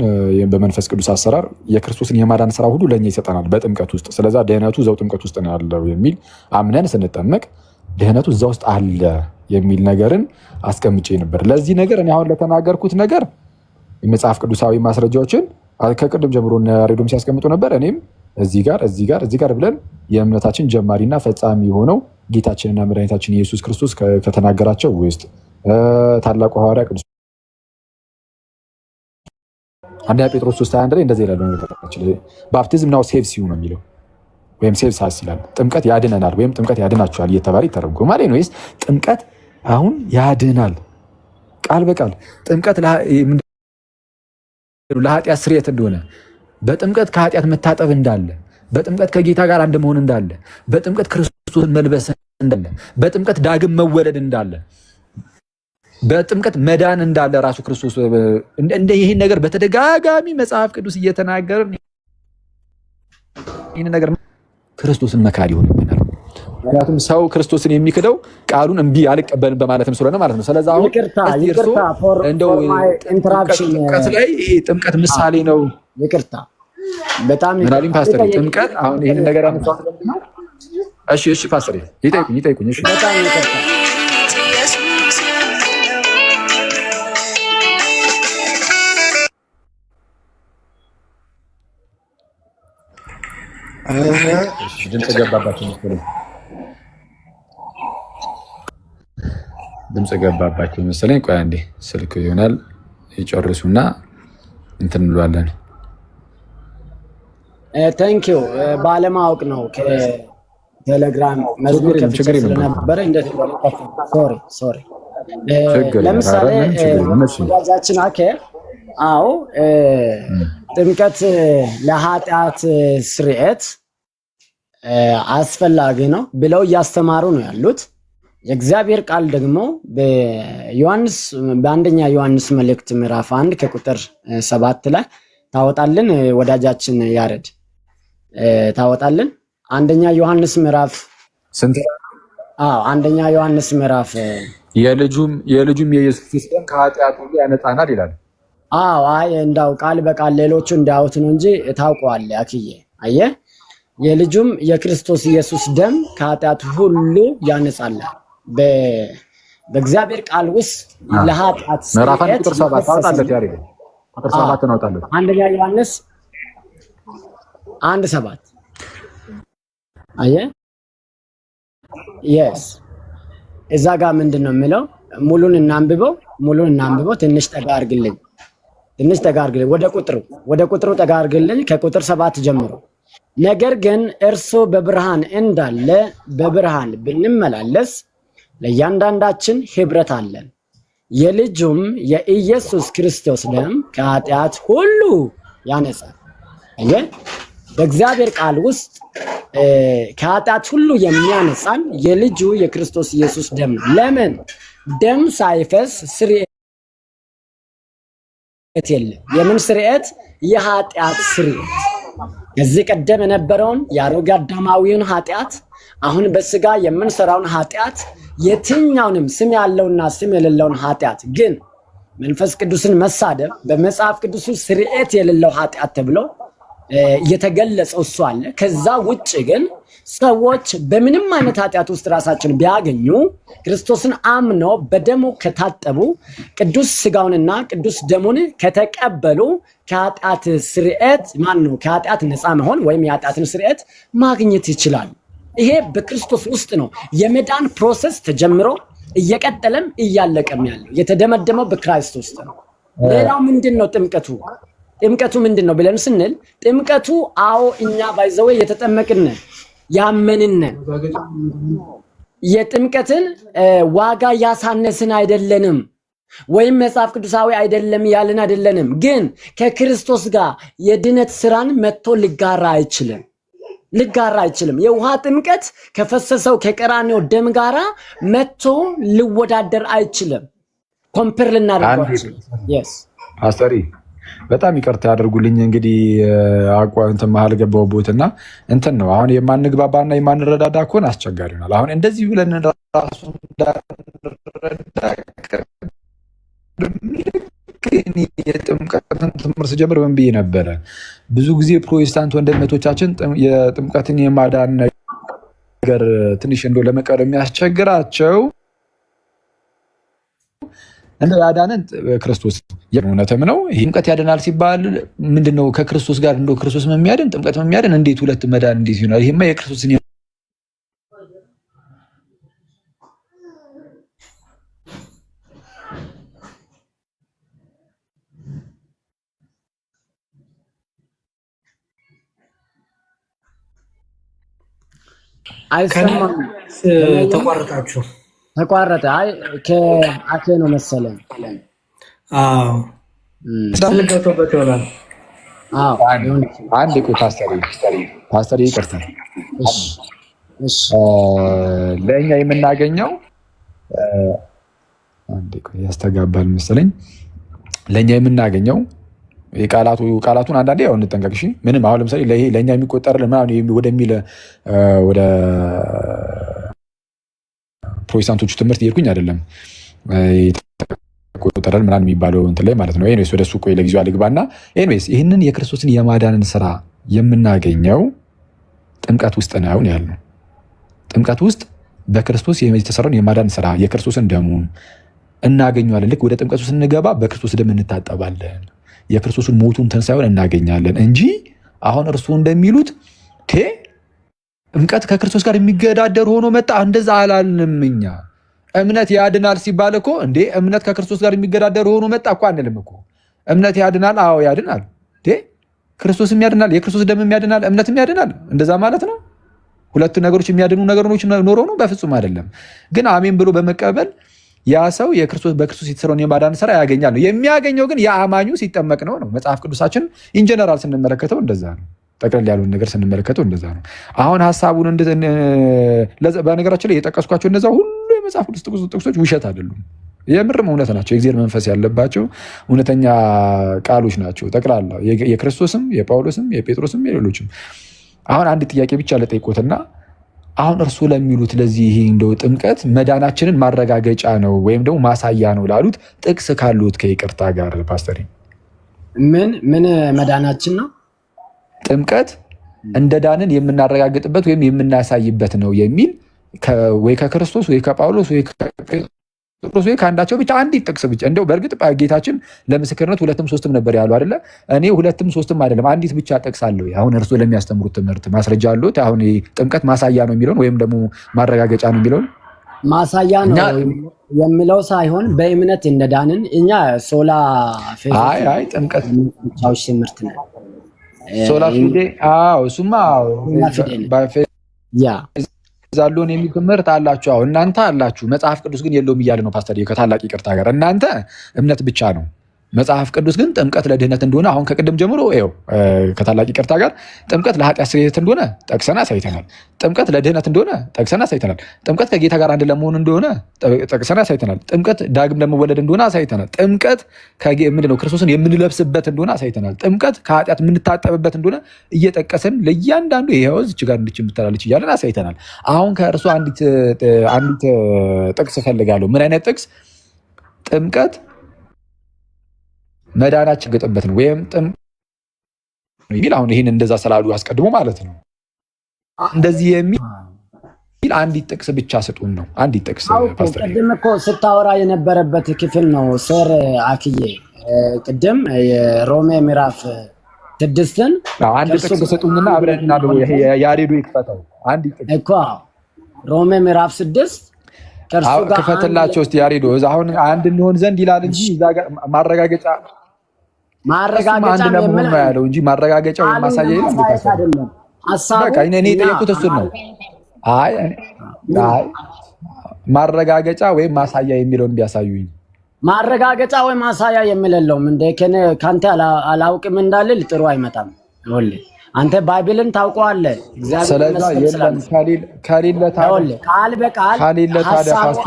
በመንፈስ ቅዱስ አሰራር የክርስቶስን የማዳን ስራ ሁሉ ለኛ ይሰጠናል በጥምቀት ውስጥ። ስለዛ ድህነቱ እዛው ጥምቀት ውስጥ ነው ያለው የሚል አምነን ስንጠመቅ ድህነቱ እዛ ውስጥ አለ የሚል ነገርን አስቀምጬ ነበር። ለዚህ ነገር እኔ አሁን ለተናገርኩት ነገር የመጽሐፍ ቅዱሳዊ ማስረጃዎችን ከቅድም ጀምሮ ያሬዶም ሲያስቀምጡ ነበር። እኔም እዚህ ጋር ብለን የእምነታችን ጀማሪና ፈጻሚ የሆነው ጌታችንና መድኃኒታችን ኢየሱስ ክርስቶስ ከተናገራቸው ውስጥ ታላቁ ሐዋርያ ቅዱስ አንደኛ ጴጥሮስ 3:21 ላይ እንደዚህ ይላል። ባፕቲዝም ናው ሴቭስ ዩ ነው የሚለው ወይም ሴቭስ አስ ይላል። ጥምቀት ያድነናል ወይም ጥምቀት ያድናችኋል እየተባለ ይተረጎማል። ወይስ ጥምቀት አሁን ያድናል? ቃል በቃል ጥምቀት ለኃጢአት ስርየት እንደሆነ፣ በጥምቀት ከኃጢአት መታጠብ እንዳለ፣ በጥምቀት ከጌታ ጋር አንድ መሆን እንዳለ፣ በጥምቀት ክርስቶስን መልበስ እንዳለ፣ በጥምቀት ዳግም መወለድ እንዳለ፣ በጥምቀት መዳን እንዳለ ራሱ ክርስቶስ እንደ ይህን ነገር በተደጋጋሚ መጽሐፍ ቅዱስ እየተናገረ ይህን ነገር ክርስቶስን መካድ ይሆንብናል። ምክንያቱም ሰው ክርስቶስን የሚክደው ቃሉን እምቢ አልቀበልም በማለትም ስለሆነ ማለት ነው። ስለዚህ አሁን እንደው ጥምቀት ላይ ጥምቀት ምሳሌ ነው። ይቅርታ በጣም ምናልባት ፓስተር ጥምቀት አሁን ይሄን ነገር ያነሳው ነው። እሺ ፓስተር ይጠይቁኝ። እሺ በጣም ይቅርታ ድምፅ ገባባቸው መሰለኝ። ድምፅ ገባባቸው መሰለኝ። ቆይ አንዴ ስልክ ይሆናል ይጨርሱና እንትን እንለዋለን። ቴንኪው ባለማወቅ ነው ከቴሌግራም መዝሙር ከፍቼ ስለነበረ ሶሪ። ለምሳሌ ወዳጃችን አኬ አዎ ጥምቀት ለኃጢአት ስርየት አስፈላጊ ነው ብለው እያስተማሩ ነው ያሉት። የእግዚአብሔር ቃል ደግሞ በአንደኛ ዮሐንስ መልእክት ምዕራፍ 1 ከቁጥር 7 ላይ ታወጣልን። ወዳጃችን ያሬድ ታወጣልን። አንደኛ ዮሐንስ ምዕራፍ ስንት? አንደኛ ዮሐንስ ምዕራፍ የልጁም የኢየሱስ ክርስቶስ ከኃጢአት ሁሉ ያነጻናል ይላል። አይ እንዳው ቃል በቃል ሌሎቹ እንዳውት ነው እንጂ ታውቀዋለህ አክዬ። አየህ የልጁም የክርስቶስ ኢየሱስ ደም ከኃጢአት ሁሉ ያነጻል። በእግዚአብሔር ቃል ውስጥ ለኃጢአት ምዕራፍ 1 ቁጥር 7 ታውጣለህ ያሬድ? ቁጥር 7 ታውጣለህ። አንደኛ ዮሐንስ 1:7 አየህ የስ እዛ ጋር ምንድን ነው የሚለው? ሙሉን እናንብበው። ትንሽ ጠጋ አድርግልኝ። ወደ ቁጥሩ ጠጋ አድርግልኝ። ከቁጥር 7 ጀምሮ ነገር ግን እርሱ በብርሃን እንዳለ በብርሃን ብንመላለስ ለእያንዳንዳችን ህብረት አለን። የልጁም የኢየሱስ ክርስቶስ ደም ከኃጢአት ሁሉ ያነጻል። በእግዚአብሔር ቃል ውስጥ ከኃጢአት ሁሉ የሚያነጻን የልጁ የክርስቶስ ኢየሱስ ደም ነው። ለምን? ደም ሳይፈስ ስርየት የለም። የምን ስርየት? የኃጢአት ስርየት። ከዚህ ቀደም የነበረውን የአሮጌ አዳማዊውን ኃጢአት፣ አሁን በስጋ የምንሰራውን ኃጢአት፣ የትኛውንም ስም ያለውና ስም የሌለውን ኃጢአት ግን መንፈስ ቅዱስን መሳደብ በመጽሐፍ ቅዱስ ስርየት የሌለው ኃጢአት ተብሎ የተገለጸው እሱ አለ። ከዛ ውጭ ግን ሰዎች በምንም አይነት ኃጢአት ውስጥ ራሳቸውን ቢያገኙ ክርስቶስን አምነው በደሙ ከታጠቡ ቅዱስ ስጋውንና ቅዱስ ደሙን ከተቀበሉ ከኃጢአት ስርየት ከኃጢአት ነፃ መሆን ወይም የኃጢአትን ስርየት ማግኘት ይችላሉ። ይሄ በክርስቶስ ውስጥ ነው የመዳን ፕሮሰስ ተጀምሮ እየቀጠለም እያለቀም ያለው የተደመደመው በክራይስት ውስጥ ነው። ሌላው ምንድን ነው? ጥምቀቱ ምንድን ነው ብለን ስንል ጥምቀቱ እኛ ባይዘው የተጠመቅን ያመንን የጥምቀትን ዋጋ ያሳነስን አይደለንም፣ ወይም መጽሐፍ ቅዱሳዊ አይደለም ያልን አይደለንም። ግን ከክርስቶስ ጋር የድነት ስራን መጥቶ ሊጋራ አይችልም። የውሃ ጥምቀት ከፈሰሰው ከቀራንዮ ደም ጋራ መጥቶ ሊወዳደር አይችልም። ኮምፔር ልናደርገው አስተሪ በጣም ይቅርታ ያደርጉልኝ። እንግዲህ እንትን መሀል ገባሁበትና እንትን ነው አሁን የማንግባባና የማንረዳዳ ከሆነ አስቸጋሪ ይሆናል። አሁን እንደዚህ ብለን ራሱ እንዳንረዳ የጥምቀትን ትምህርት ስጀምር ምን ብዬ ነበረ? ብዙ ጊዜ ፕሮቴስታንት ወንድሞቻችን የጥምቀትን የማዳን ነገር ትንሽ እንደው ለመቀር የሚያስቸግራቸው እንደ ያዳነን ክርስቶስ እውነትም ነው። ይህ ጥምቀት ያድናል ሲባል ምንድነው? ከክርስቶስ ጋር እንደው ክርስቶስ የሚያድን ጥምቀት የሚያድን እንዴት ሁለት መዳን እንዴት ይሆናል? ይሄማ የክርስቶስን አይሰማም። ተቋረጠ። ከአኬ ነው መሰለኝ። አንድ ፓስተር ይቅርታ፣ ለእኛ የምናገኘው ያስተጋባል መሰለኝ። ለእኛ የምናገኘው ቃላቱን አንዳንዴ ያው እንጠንቀቅ። እሺ ምንም አሁን ለምሳሌ ለእኛ የሚቆጠር ወደሚል ወደ ፕሮቴስታንቶቹ ትምህርት እየሄድኩኝ አይደለም። ቆጠረን ምናምን የሚባለው እንትን ላይ ማለት ነው። ኤኒዌይስ ወደ እሱ ቆይ ለጊዜው አልግባና፣ ኤኒዌይስ ይህንን የክርስቶስን የማዳንን ስራ የምናገኘው ጥምቀት ውስጥ ነው ያልነው። ጥምቀት ውስጥ በክርስቶስ የተሰራውን የማዳን ስራ የክርስቶስን ደሙን እናገኘዋለን። ልክ ወደ ጥምቀቱ ስንገባ በክርስቶስ ደም እንታጠባለን። የክርስቶስን ሞቱን ትንሣኤውን እናገኛለን እንጂ አሁን እርሱ እንደሚሉት ጥምቀት ከክርስቶስ ጋር የሚገዳደር ሆኖ መጣ። እንደዛ አላልንም እኛ። እምነት ያድናል ሲባል እኮ እንዴ እምነት ከክርስቶስ ጋር የሚገዳደር ሆኖ መጣ እኮ አንልም እኮ። እምነት ያድናል፣ አዎ ያድናል። ክርስቶስም ያድናል፣ የክርስቶስ ደምም ያድናል፣ እምነትም ያድናል። እንደዛ ማለት ነው። ሁለቱ ነገሮች የሚያድኑ ነገሮች ኖሮ ነው? በፍጹም አይደለም። ግን አሜን ብሎ በመቀበል ያ ሰው በክርስቶስ የተሰራውን የማዳን ስራ ያገኛል ነው። የሚያገኘው ግን የአማኙ ሲጠመቅ ነው። መጽሐፍ ቅዱሳችን ኢንጀነራል ስንመለከተው እንደዛ ነው። ጠቅለል ያሉን ነገር ስንመለከተው እንደዛ ነው። አሁን ሀሳቡን በነገራችን ላይ የጠቀስኳቸው እነዛ ሁሉ የመጽሐፍ ቅዱስ ጥቅሶች ውሸት አይደሉም፣ የምርም እውነት ናቸው። የእግዚአብሔር መንፈስ ያለባቸው እውነተኛ ቃሎች ናቸው። ጠቅላላ የክርስቶስም የጳውሎስም የጴጥሮስም የሌሎችም። አሁን አንድ ጥያቄ ብቻ ለጠይቆትና አሁን እርሱ ለሚሉት ለዚህ እንደው ጥምቀት መዳናችንን ማረጋገጫ ነው ወይም ደግሞ ማሳያ ነው ላሉት ጥቅስ ካሉት ከይቅርታ ጋር ፓስተር ምን መዳናችን ነው? ጥምቀት እንደ ዳንን የምናረጋግጥበት ወይም የምናሳይበት ነው የሚል ወይ ከክርስቶስ ወይ ከጳውሎስ ወይ ከጴጥሮስ ወይ ከአንዳቸው ብቻ አንዲት ጥቅስ ብቻ። እንደው በእርግጥ ጌታችን ለምስክርነት ሁለትም ሶስትም ነበር ያሉ አይደለ? እኔ ሁለትም ሶስትም አይደለም አንዲት ብቻ ጥቅስ አለው። አሁን እርሱ ለሚያስተምሩት ትምህርት ማስረጃ አሉት? አሁን ጥምቀት ማሳያ ነው የሚለውን ወይም ደግሞ ማረጋገጫ ነው የሚለውን ማሳያ ነው የሚለው ሳይሆን በእምነት እንደዳንን እኛ ሶላ ጥምቀት ትምህርት ነው ሶላ ፊዴ እሱማ ዛሎን የሚል ትምህርት አላችሁ። እናንተ አላችሁ፣ መጽሐፍ ቅዱስ ግን የለውም እያለ ነው ፓስተር። ከታላቅ ይቅርታ ጋር እናንተ እምነት ብቻ ነው፣ መጽሐፍ ቅዱስ ግን ጥምቀት ለድህነት እንደሆነ አሁን ከቅድም ጀምሮ ይኸው ከታላቅ ይቅርታ ጋር ጥምቀት ለኃጢአት ስርየት እንደሆነ ጠቅሰን አሳይተናል። ጥምቀት ለድህነት እንደሆነ ጠቅሰን አሳይተናል። ጥምቀት ከጌታ ጋር አንድ ለመሆን እንደሆነ ጠቅሰን አሳይተናል። ጥምቀት ዳግም ለመወለድ እንደሆነ አሳይተናል። ጥምቀት ምንድነው? ክርስቶስን የምንለብስበት እንደሆነ አሳይተናል። ጥምቀት ከኃጢአት የምንታጠብበት እንደሆነ እየጠቀስን ለእያንዳንዱ ይኸው እዚች ጋር እንድች የምትላለች እያለን አሳይተናል። አሁን ከእርሱ አንዲት ጥቅስ እፈልጋለሁ። ምን አይነት ጥቅስ? ጥምቀት መዳናችን ገጠበት ነው ወይም የሚል አሁን ይህን እንደዛ ስላሉ አስቀድሞ ማለት ነው እንደዚህ የሚል አንዲት ጥቅስ ብቻ ስጡን ነው። አንዲት ጥቅስ ፓስተር ቅድም እኮ ስታወራ የነበረበት ክፍል ነው ሰር አክዬ። ቅድም የሮሜ ምዕራፍ 6ን አንድ ጥቅስ ስጡኝና አብረን እናለው ያሬዱ ይክፈተው። አንዲት ጥቅስ እኮ ሮሜ ምዕራፍ 6 ክፈትላቸው እስቲ ያሬዱ። አሁን አንድ እንሆን ዘንድ ይላል እንጂ እዛ ጋር ማረጋገጫ ለመሆን ነው ያለው እንጂ ማረጋገጫ ወይ ማሳያ ይላል። በቃ እኔ የጠየኩት እሱን ነው። ማረጋገጫ ወይም ማሳያ የሚለውን ቢያሳዩኝ። ማረጋገጫ ወይ ማሳያ የሚለለው እንደ ከአንተ አላውቅም እንዳልል ጥሩ አይመጣም። አንተ ባይብልን ታውቀዋለህ። ስለዚህ የለም ከሌለ ቃል በቃል ታዲያ ፓስተር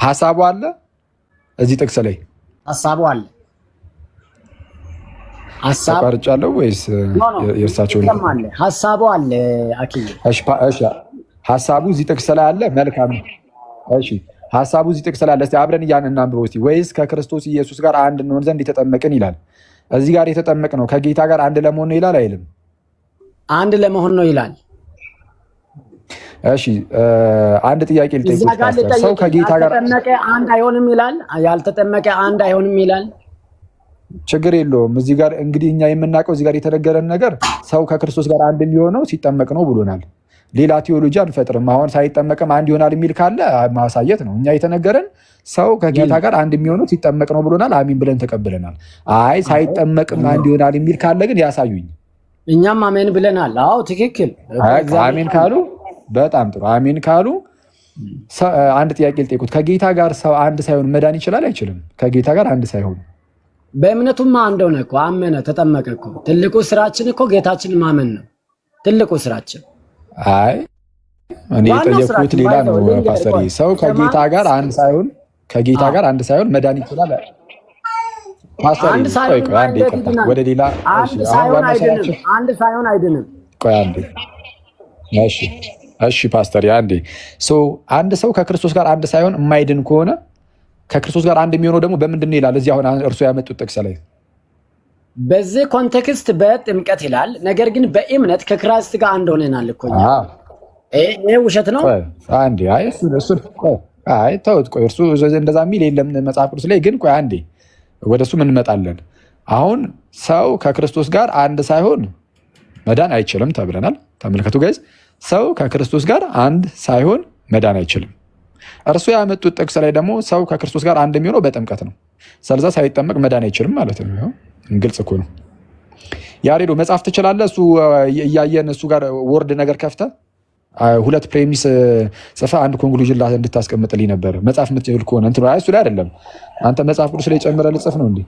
ሀሳቡ አለ እዚህ ጥቅስ ላይ ሀሳቡ አለ። ተቋርጫለሁ ወይስ የእርሳቸው ሀሳቡ አለ? አኪዬ ሀሳቡ እዚህ ጥቅስ ላይ አለ። መልካም እሺ፣ ሀሳቡ እዚህ ጥቅስ ላይ አለ። እስቲ አብረን እናንብበው እስቲ። ወይስ ከክርስቶስ ኢየሱስ ጋር አንድ እንሆን ዘንድ የተጠመቅን ይላል። እዚህ ጋር የተጠመቅ ነው ከጌታ ጋር አንድ ለመሆን ነው ይላል አይልም? አንድ ለመሆን ነው ይላል። እሺ አንድ ጥያቄ ልጠይቅ። ሰው ከጌታ ጋር ተጠመቀ አንድ አይሆንም ይላል፣ ያልተጠመቀ አንድ አይሆንም ይላል። ችግር የለውም። እዚህ ጋር እንግዲህ እኛ የምናውቀው እዚህ ጋር የተነገረን ነገር ሰው ከክርስቶስ ጋር አንድ የሚሆነው ሲጠመቅ ነው ብሎናል። ሌላ ቴዎሎጂ አንፈጥርም። አሁን ሳይጠመቅም አንድ ይሆናል የሚል ካለ ማሳየት ነው። እኛ የተነገረን ሰው ከጌታ ጋር አንድ የሚሆነው ሲጠመቅ ነው ብሎናል። አሚን ብለን ተቀብለናል። አይ ሳይጠመቅም አንድ ይሆናል የሚል ካለ ግን ያሳዩኝ። እኛም አሜን ብለናል። አዎ ትክክል። አሜን ካሉ በጣም ጥሩ። አሜን ካሉ አንድ ጥያቄ ልጠይቁት። ከጌታ ጋር ሰው አንድ ሳይሆን መዳን ይችላል አይችልም? ከጌታ ጋር አንድ ሳይሆን በእምነቱማ አንድ ሆነ እኮ አመነ፣ ተጠመቀ እኮ። ትልቁ ስራችን እኮ ጌታችን ማመን ነው ትልቁ ስራችን። አይ እኔ የጠየኩት ሌላ ነው ፓስተር። ሰው ከጌታ ጋር አንድ ሳይሆን መዳን ይችላል ፓስተር? ወደ ሌላ አንድ ሳይሆን አይድንም። ቆይ አንዴ እሺ ፓስተር አንዴ። አንድ ሰው ከክርስቶስ ጋር አንድ ሳይሆን የማይድን ከሆነ ከክርስቶስ ጋር አንድ የሚሆነው ደግሞ በምንድን ነው ይላል? እዚህ አሁን እርሱ ያመጡት ጥቅስ ላይ በዚህ ኮንቴክስት በጥምቀት ይላል። ነገር ግን በእምነት ከክርስቶስ ጋር አንድ ሆነናል እኮ። ይሄ ውሸት ነው አንዴ። ተውት። ቆይ እርሱ እንደዛ የሚል የለም መጽሐፍ ቅዱስ ላይ። ግን ቆይ አንዴ ወደሱ እንመጣለን። አሁን ሰው ከክርስቶስ ጋር አንድ ሳይሆን መዳን አይችልም ተብለናል። ተመልከቱ ጋይዝ፣ ሰው ከክርስቶስ ጋር አንድ ሳይሆን መዳን አይችልም። እርሱ ያመጡት ጥቅስ ላይ ደግሞ ሰው ከክርስቶስ ጋር አንድ የሚሆነው በጥምቀት ነው። ስለዛ ሳይጠመቅ መዳን አይችልም ማለት ነው። ግልጽ እኮ ነው። ያሬዶ መጽሐፍ ትችላለህ? እሱ እያየን እሱ ጋር ወርድ ነገር ከፍተ 2 ፕሬሚስ ጽፈ 1 ኮንክሉዥን እንድታስቀምጥልኝ ነበር። መጽሐፍ የምትችል ከሆነ እንትን እሱ ላይ አይደለም። አንተ መጽሐፍ ቅዱስ ላይ ጨምረህ ልጽፍ ነው እንዴ?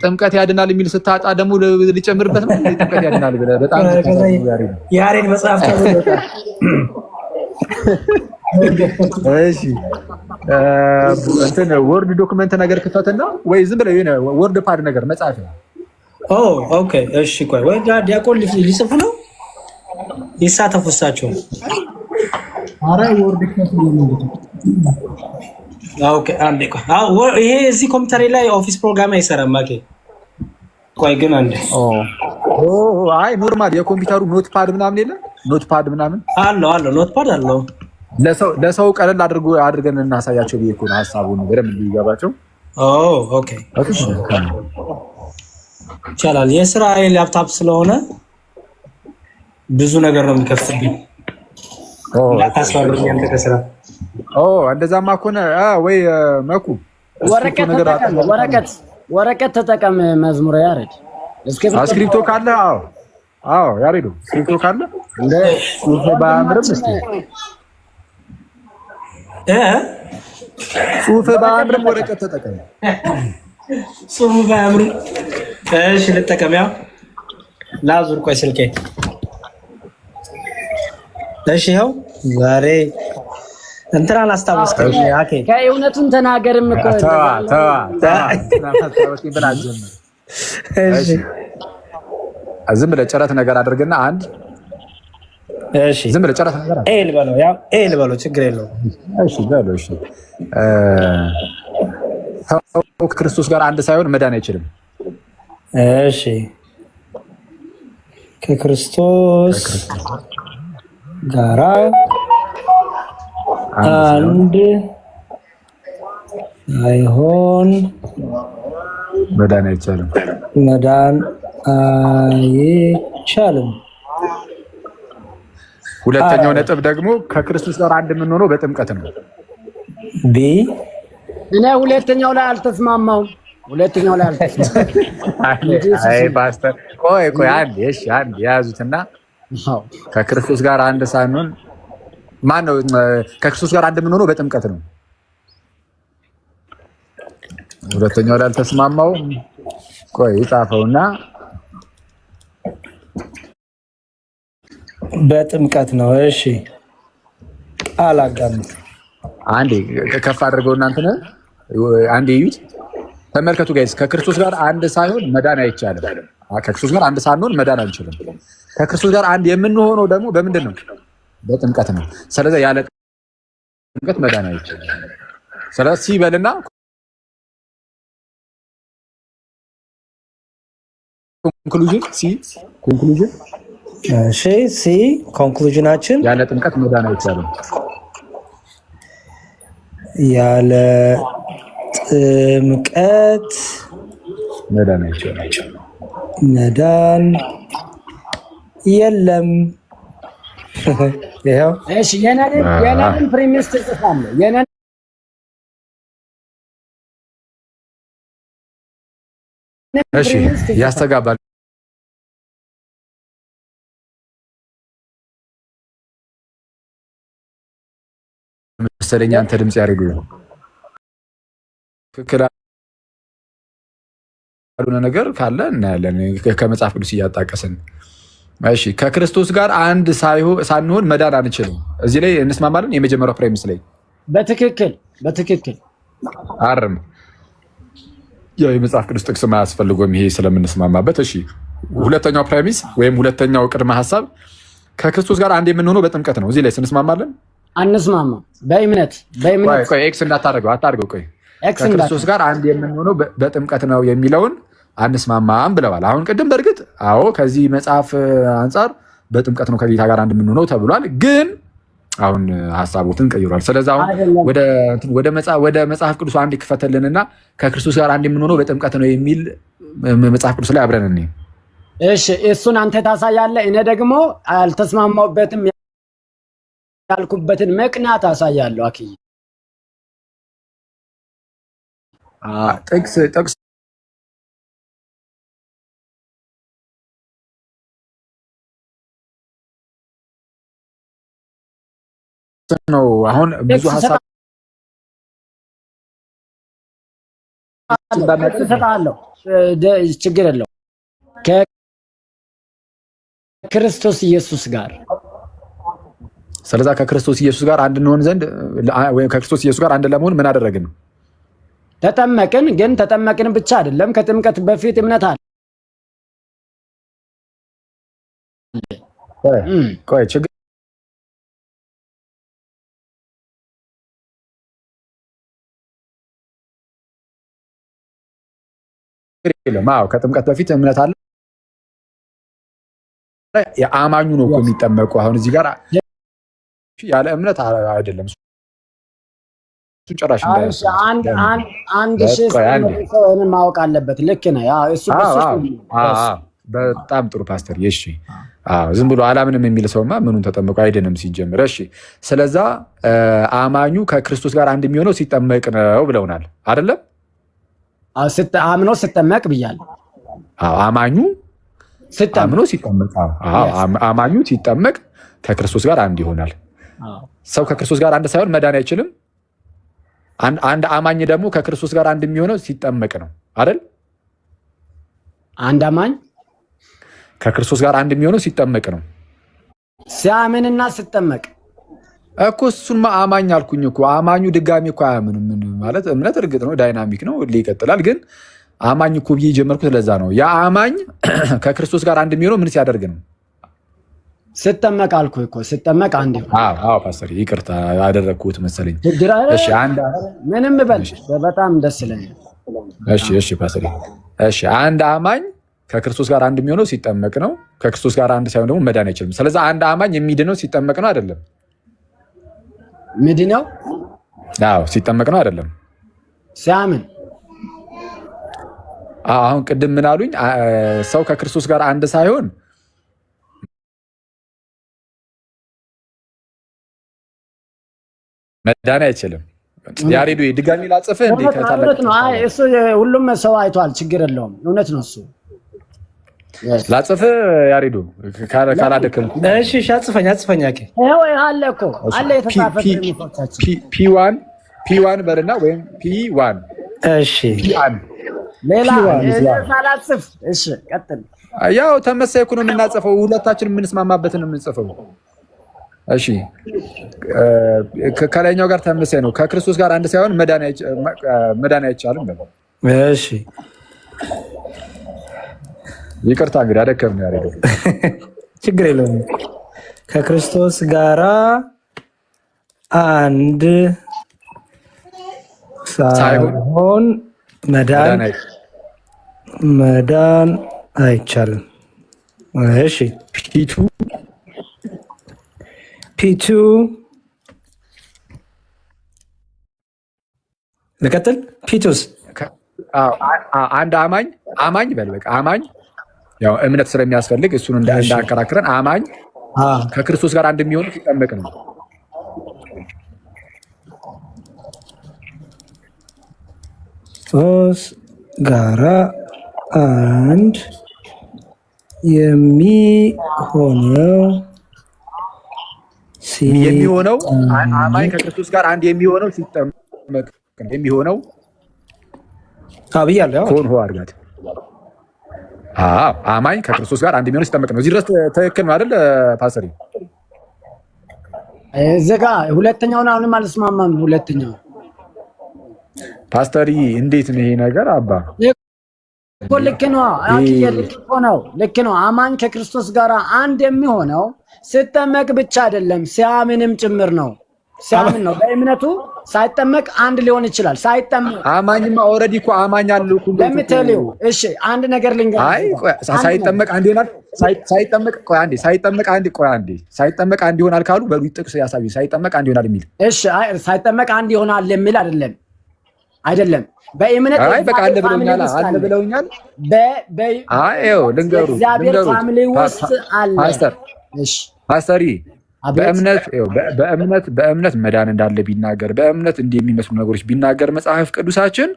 ጥምቀት ያድናል የሚል ስታጣ ደግሞ ሊጨምርበት ነው። ጥምቀት ያድናል ብለህ በጣም ያሬድ መጽሐፍ እሺ እንትን ወርድ ዶክመንት ነገር ክፈትና ወይ ዝም ብለህ የሆነ ወርድ ፓድ ነገር መጻፍ ነው። ኦኬ እሺ። ቆይ ወይ ዲያቆን ሊጽፉ ነው ይሳተፉ እሳቸው። አረ ወርድ ክፈት ነው። ኦኬ አንዴ ቆይ። ይሄ እዚህ ኮምፒውተር ላይ ኦፊስ ፕሮግራም አይሰራም። ኦኬ ቆይ ግን አንዴ አይ ኖርማል የኮምፒውተሩ ኖት ፓድ ምናምን የለ ኖት ፓድ ምናምን አለው ኖት ፓድ አለው። ለሰው ቀለል አድርገን እናሳያቸው ብዬ እኮ ነው ሀሳቡን በደምብ እንዲገባቸው። ኦኬ ይቻላል። የስራ ላፕቶፕ ስለሆነ ብዙ ነገር ነው የሚከፍትብኝ። ታስፈራኝ አንተ ከስራ እንደዛማ ከሆነ ወይ መኩ ወረቀት ተጠቀም። መዝሙረ ያሬድ እስክሪፕቶ ካለ ያሬዱ እስክሪፕቶ ካለ እንደ ጽሁፍ ባያምርም እስቲ ጽሁፍ ባያምርም ወረቀት ተጠቀም። ጽሁፍ ባያምርም እሺ ልጠቀም። ያው ላዙር ቆይ ስልኬ። እሺ ይኸው ዛሬ እንትናን አስታወስከኝ። ኦኬ ከእውነቱን ተናገርም እኮ ዝም ብለህ ጨረት ነገር አድርግና አንድ ዝም ብለህ ጨረት ነገር ኤል በለው ችግር የለውም። ሰው ከክርስቶስ ጋር አንድ ሳይሆን መዳን አይችልም። እሺ ከክርስቶስ ጋራ አንድ አይሆን መዳን አይቻልም። መዳን አይቻልም። ሁለተኛው ነጥብ ደግሞ ከክርስቶስ ጋር አንድ የምንሆነው በጥምቀት ነው። እኔ ሁለተኛው ላይ አልተስማማሁም። አይ ፓስተር ቆይ አንዴ የያዙትና ከክርስቶስ ጋር አንድ ሳንሆን ማነው? ከክርስቶስ ጋር አንድ የምንሆነው በጥምቀት ነው። ሁለተኛው ላይ አልተስማማው። ቆይ ጻፈውና በጥምቀት ነው። እሺ ቃል አጋንንት አንዴ ከፍ አድርገው እናንተ አንዴ እዩት፣ ተመልከቱ ጋይስ። ከክርስቶስ ጋር አንድ ሳይሆን መዳን አይቻልም። ከክርስቶስ ጋር አንድ ሳንሆን መዳን አንችልም። ከክርስቶስ ጋር አንድ የምንሆነው ደግሞ በምንድን ነው? በጥምቀት ነው። ስለዚህ ያለ ጥምቀት መዳን አይቻልም። ስለዚህ ሲበልና ኮንክሉዥናችን ያለ ጥምቀት መዳን አይቻልም። ያለ ጥምቀት መዳን አይቻልም። መዳን የለም። ይሄው እሺ የነን ፕሪሚስ ትጽፋለህ። የነን እሺ ያስተጋባል መሰለኝ። አንተ ድምጽ ያሬዱ ትክክል ያልሆነ ነገር ካለ እናያለን ከመጽሐፍ ቅዱስ እያጣቀስን። እሺ ከክርስቶስ ጋር አንድ ሳንሆን መዳን አንችልም። እዚህ ላይ እንስማማለን። የመጀመሪያው ፕሬሚስ ላይ በትክክል አርም ያው የመጽሐፍ ቅዱስ ጥቅስ ማያስፈልገውም ይሄ ስለምንስማማበት። እሺ ሁለተኛው ፕሬሚስ ወይም ሁለተኛው ቅድመ ሐሳብ ከክርስቶስ ጋር አንድ የምንሆነው በጥምቀት ነው። እዚህ ላይ ስንስማማለን። አንስማማ በእምነት ቆይ ኤክስ አታርገው። ቆይ ከክርስቶስ ጋር አንድ የምንሆነው በጥምቀት ነው የሚለውን አንስማማም ብለዋል። አሁን ቅድም በእርግጥ አዎ ከዚህ መጽሐፍ አንጻር በጥምቀት ነው ከጌታ ጋር አንድ የምንሆነው ተብሏል። ግን አሁን ሀሳቦትን ቀይሯል። ስለዚህ አሁን ወደ መጽሐፍ ቅዱስ አንድ ይክፈተልንና ከክርስቶስ ጋር አንድ የምንሆነው በጥምቀት ነው የሚል መጽሐፍ ቅዱስ ላይ አብረን እንይ። እሺ እሱን አንተ ታሳያለህ፣ እኔ ደግሞ አልተስማማሁበትም ያልኩበትን ምክንያት አሳያለሁ። አክይ ጥቅስ ነው። አሁን ብዙ ሀሳብ እሰጥሃለሁ፣ ችግር የለው። ከክርስቶስ ኢየሱስ ጋር ስለዛ ከክርስቶስ ኢየሱስ ጋር አንድ እንሆን ዘንድ ወይም ከክርስቶስ ኢየሱስ ጋር አንድ ለመሆን ምን አደረግን? ተጠመቅን። ግን ተጠመቅን ብቻ አይደለም፣ ከጥምቀት በፊት እምነት አለ። ቆይ ችግር የለም። አዎ ከጥምቀት በፊት እምነት አለ። የአማኙ ነው እኮ የሚጠመቁ። አሁን እዚህ ጋር ያለ እምነት አይደለም። እሱ ጭራሽ አንድ ሺህ ሰው ማወቅ አለበት። ልክ ነህ። እሱ በጣም ጥሩ ፓስተር። እሺ ዝም ብሎ አላምንም የሚል ሰውማ ምኑን ተጠመቁ አይደለም ሲጀምር። እሺ ስለዛ አማኙ ከክርስቶስ ጋር አንድ የሚሆነው ሲጠመቅ ነው ብለውናል አይደለም? አምኖ ሲጠመቅ ብያለሁ። አማኙ አምኖ ሲጠመቅ፣ አማኙ ሲጠመቅ ከክርስቶስ ጋር አንድ ይሆናል። ሰው ከክርስቶስ ጋር አንድ ሳይሆን መዳን አይችልም። አንድ አማኝ ደግሞ ከክርስቶስ ጋር አንድ የሚሆነው ሲጠመቅ ነው አይደል? አንድ አማኝ ከክርስቶስ ጋር አንድ የሚሆነው ሲጠመቅ ነው። ሲያምንና ሲጠመቅ እኮ እሱንማ አማኝ አልኩኝ እኮ። አማኙ ድጋሚ እኮ አያምንም። ማለት እምነት እርግጥ ነው ዳይናሚክ ነው፣ ይቀጥላል። ግን አማኝ እኮ ብዬ ጀመርኩት ለዛ ነው። ያ አማኝ ከክርስቶስ ጋር አንድ የሚሆነው ምን ሲያደርግ ነው? ሲጠመቅ አልኩህ እኮ። ሲጠመቅ አንድ ይሆናል። አዎ ፓስተር ይቅርታ አደረግኩት መሰለኝ። እሺ ምንም በል፣ በጣም ደስ ይለኛል። እሺ ፓስተር። እሺ አንድ አማኝ ከክርስቶስ ጋር አንድ የሚሆነው ሲጠመቅ ነው። ከክርስቶስ ጋር አንድ ሳይሆን ደግሞ መዳን አይችልም። ስለዚህ አንድ አማኝ የሚድነው ሲጠመቅ ነው አይደለም? ምንድነው? አዎ ሲጠመቅ ነው አይደለም? ሲያምን። አሁን ቅድም ምን አሉኝ? ሰው ከክርስቶስ ጋር አንድ ሳይሆን መዳን አይችልም። ያሬዱ ድጋሚ ላጽፍህ እንዴ? እውነት ነው። እሱ ሁሉም ሰው አይቷል፣ ችግር የለውም። እውነት ነው እሱ። ላጽፍህ ያሬዱ ካላደከምኩ። እሺ አጽፈኝ። አለ እኮ አለ የተጻፈ ፒ1 በልና ወይም ፒ1። እሺ ሌላ ሳላጽፍ። እሺ ቀጥል። ያው ተመሳሳይ እኮ ነው የምናጽፈው፣ ሁለታችን የምንስማማበትን የምንጽፈው። እሺ ከላይኛው ጋር ተመሳሳይ ነው። ከክርስቶስ ጋር አንድ ሳይሆን መዳን አይቻልም። እሺ ይቅርታ እንግዲህ አደከም ነው ያለው። ችግር የለውም። ከክርስቶስ ጋራ አንድ ሳይሆን መዳን አይቻልም። እሺ ፒቱ ልቀጥል። ፒቱስ አንድ አማኝ በል በቃ አማኝ ያው እምነት ስለሚያስፈልግ እሱን እንዳከራክረን አማኝ ከክርስቶስ ጋር አንድ የሚሆነው ሲጠመቅ ነው። ክርስቶስ ጋራ አንድ የሚሆነው አማኝ ከክርስቶስ ጋር አንድ የሚሆነው ሲጠመቅ ነው። የሚሆነው ብያለሁ። ኮንሆ አድርጋት። አማኝ ከክርስቶስ ጋር አንድ የሚሆነው ሲጠመቅ ነው። እዚህ ድረስ ትክክል ነው አይደል ፓስተር? እዚህ ጋ ሁለተኛውን አሁንም አልስማማም። ሁለተኛው ፓስተሪ እንዴት ነው ይሄ ነገር? አባ ልክ ነው። ልክ ነው። አማኝ ከክርስቶስ ጋር አንድ የሚሆነው ሲጠመቅ ብቻ አይደለም፣ ሲያምንም ጭምር ነው። ሲያምን ነው፣ በእምነቱ ሳይጠመቅ አንድ ሊሆን ይችላል። ሳይጠመቅ አማኝማ ኦልሬዲ እኮ አማኝ አለ እኮ ለምትለው። እሺ አንድ ነገር ልንገር። አይ ሳይጠመቅ አንድ ይሆናል። ሳይጠመቅ አንድ ይሆናል ካሉ በሉ ጥቅስ ያሳዩ። ሳይጠመቅ አንድ ይሆናል የሚል እሺ። አይ ሳይጠመቅ አንድ ይሆናል የሚል አይደለም። በእምነት አይ በቃ አለ ብለውኛል። ልንገሩ እግዚአብሔር ፋሚሊ ውስጥ አለ። እሺ ፓስተሪ በእምነት መዳን እንዳለ ቢናገር በእምነት እንዲህ የሚመስሉ ነገሮች ቢናገር መጽሐፍ ቅዱሳችን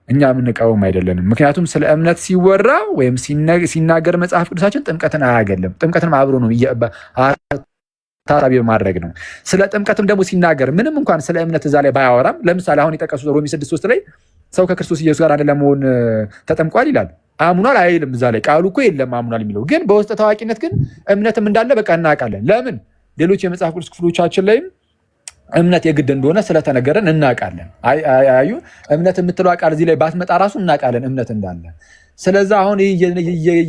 እኛ የምንቃወም አይደለንም። ምክንያቱም ስለ እምነት ሲወራ ወይም ሲናገር መጽሐፍ ቅዱሳችን ጥምቀትን አያገለም። ጥምቀትን አብሮ ነው ታሳቢ በማድረግ ነው። ስለ ጥምቀትም ደግሞ ሲናገር ምንም እንኳን ስለ እምነት እዛ ላይ ባያወራም፣ ለምሳሌ አሁን የጠቀሱት ሮሜ 6:3 ላይ ሰው ከክርስቶስ ኢየሱስ ጋር አንድ ለመሆን ተጠምቋል ይላል። አምኗል አይልም። እዛ ላይ ቃሉ እኮ የለም አምኗል የሚለው ግን በውስጥ ታዋቂነት ግን እምነትም እንዳለ በቃ እናውቃለን። ለምን ሌሎች የመጽሐፍ ቅዱስ ክፍሎቻችን ላይም እምነት የግድ እንደሆነ ስለተነገረን እናውቃለን። አዩ እምነት የምትለው ቃል እዚህ ላይ ባትመጣ ራሱ እናውቃለን እምነት እንዳለ። ስለዛ አሁን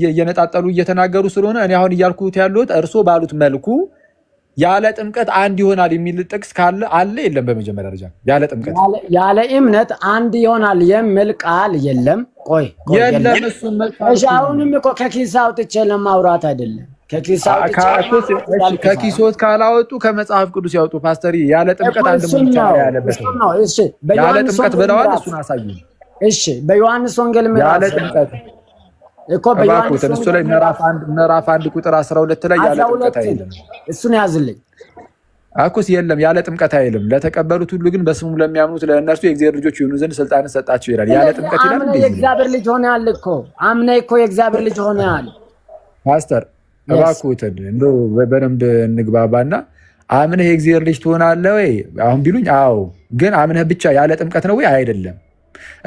እየነጣጠሉ እየተናገሩ ስለሆነ እኔ አሁን እያልኩት ያለሁት እርሶ ባሉት መልኩ ያለ ጥምቀት አንድ ይሆናል የሚል ጥቅስ ካለ አለ የለም? በመጀመሪያ ደረጃ ያለ ጥምቀት ያለ እምነት አንድ ይሆናል የሚል ቃል የለም። ቆይ የለም። እሱን አሁንም እኮ ከኪስ አውጥቼ ለማውራት አይደለም። ከኪሶት ካላወጡ ከመጽሐፍ ቅዱስ ያወጡ። ፓስተሪ ያለ ጥምቀት አንድ ሙጫ ያለበት ነው። እሺ ያለ ጥምቀት ብለዋል። እሱን አሳዩ። እሺ በዮሐንስ ወንጌል ያለ ጥምቀት እኮ በዮሐንስ እሱ ላይ ምዕራፍ 1 ቁጥር 12 ላይ ያለ ጥምቀት አይልም። እሱን ያዝልኝ። አኩስ የለም ያለ ጥምቀት አይልም። ለተቀበሉት ሁሉ ግን በስሙ ለሚያምኑት ለእነርሱ የእግዚአብሔር ልጆች ይሆኑ ዘንድ ስልጣንን ሰጣቸው ይላል። ያለ ጥምቀት ይላል። አምነህ የእግዚአብሔር ልጅ ሆነሃል እኮ አምነህ እኮ የእግዚአብሔር ልጅ ሆነሃል። ፓስተር እባክዎትን እንደው በደንብ እንግባባና አምነህ የእግዚአብሔር ልጅ ትሆናለህ ወይ አሁን ቢሉኝ፣ አዎ ግን አምነህ ብቻ ያለ ጥምቀት ነው ወይ? አይደለም።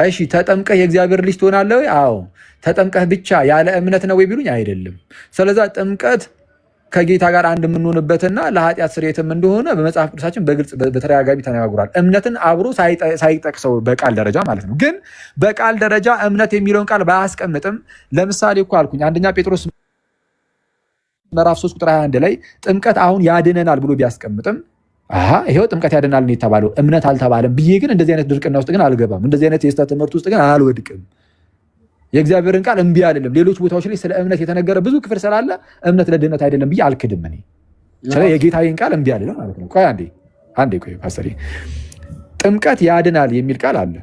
እሺ ተጠምቀህ የእግዚአብሔር ልጅ ትሆናለህ ወይ? አዎ። ተጠምቀህ ብቻ ያለ እምነት ነው ወይ ቢሉኝ፣ አይደለም። ስለዛ ጥምቀት ከጌታ ጋር አንድ የምንሆንበትና ለኃጢአት ስርየትም እንደሆነ በመጽሐፍ ቅዱሳችን በግልጽ በተደጋጋሚ ተነጋግሯል። እምነትን አብሮ ሳይጠቅሰው በቃል ደረጃ ማለት ነው። ግን በቃል ደረጃ እምነት የሚለውን ቃል ባያስቀምጥም ለምሳሌ እኮ አልኩኝ አንደኛ ጴጥሮስ ምዕራፍ 3 ቁጥር 21 ላይ ጥምቀት አሁን ያድነናል ብሎ ቢያስቀምጥም ይሄው ጥምቀት ያድናል ነው የተባለው፣ እምነት አልተባለም ብዬ ግን እንደዚህ አይነት ድርቅና ውስጥ ግን አልገባም። እንደዚህ አይነት የስህተት ትምህርት ውስጥ ግን አልወድቅም። የእግዚአብሔርን ቃል እምቢ አልልም። ሌሎች ቦታዎች ላይ ስለ እምነት የተነገረ ብዙ ክፍል ስላለ እምነት ለድህነት አይደለም ብዬ አልክድም። እኔ ስለዚህ የጌታዬን ቃል እምቢ አልልም ማለት ነው። ቆይ አንዴ ቆይ ፓስተር፣ ጥምቀት ያድናል የሚል ቃል አለ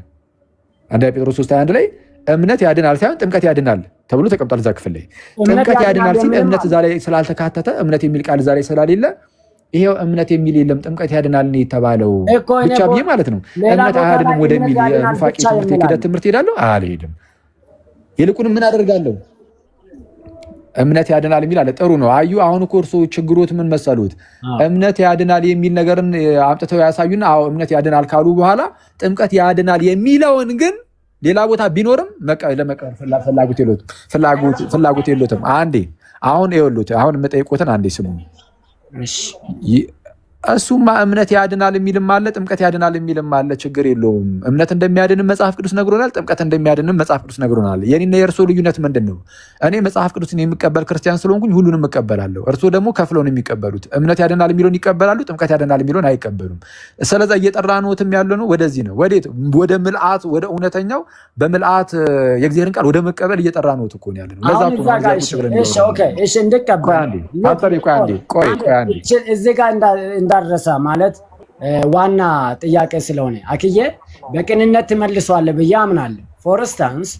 አንደኛ ጴጥሮስ 3:21 ላይ እምነት ያድናል ሳይሆን ጥምቀት ያድናል ተብሎ ተቀምጧል እዛ ክፍል ላይ። ጥምቀት ያድናል ሲል እምነት እዛ ላይ ስላልተካተተ እምነት የሚል ቃል እዛ ላይ ስላሌለ ይሄው እምነት የሚል የለም ጥምቀት ያድናል ነው የተባለው ብቻ ብዬ ማለት ነው። እምነት አያድንም ወደሚል የኑፋቄ ትምህርት የክደት ትምህርት ሄዳለሁ አልሄድም። ይልቁንም ምን አደርጋለሁ? እምነት ያድናል የሚል አለ። ጥሩ ነው። አዩ አሁን እኮ እርሶ ችግሮት ምን መሰሉት? እምነት ያድናል የሚል ነገርን አምጥተው ያሳዩና አዎ እምነት ያድናል ካሉ በኋላ ጥምቀት ያድናል የሚለውን ግን ሌላ ቦታ ቢኖርም ለመቀበል ፍላጎት የሉትም። አንዴ አሁን ይኸውልህ አሁን የምጠይቁትን አንዴ ስሙ። እሱማ እምነት ያድናል የሚልም አለ፣ ጥምቀት ያድናል የሚልም አለ። ችግር የለውም። እምነት እንደሚያድንም መጽሐፍ ቅዱስ ነግሮናል፣ ጥምቀት እንደሚያድንም መጽሐፍ ቅዱስ ነግሮናል። የኔና የእርሶ ልዩነት ምንድን ነው? እኔ መጽሐፍ ቅዱስን የሚቀበል ክርስቲያን ስለሆንኩኝ ሁሉንም እቀበላለሁ። እርሶ ደግሞ ከፍለው ነው የሚቀበሉት። እምነት ያድናል የሚለውን ይቀበላሉ፣ ጥምቀት ያድናል የሚለውን አይቀበሉም። ስለዛ እየጠራንዎትም ያለ ነው ወደዚህ ነው። ወዴት? ወደ ምልአት፣ ወደ እውነተኛው በምልአት የእግዚአብሔርን ቃል ወደ መቀበል እየጠራንዎት እኮ ነው ያለ ነው። ለዛ እኮ ነው እዚህ ጋር እንዳረሳ ማለት ዋና ጥያቄ ስለሆነ አክዬ በቅንነት ትመልሷለህ ብዬ አምናለሁ። ፎር ኢንስታንስ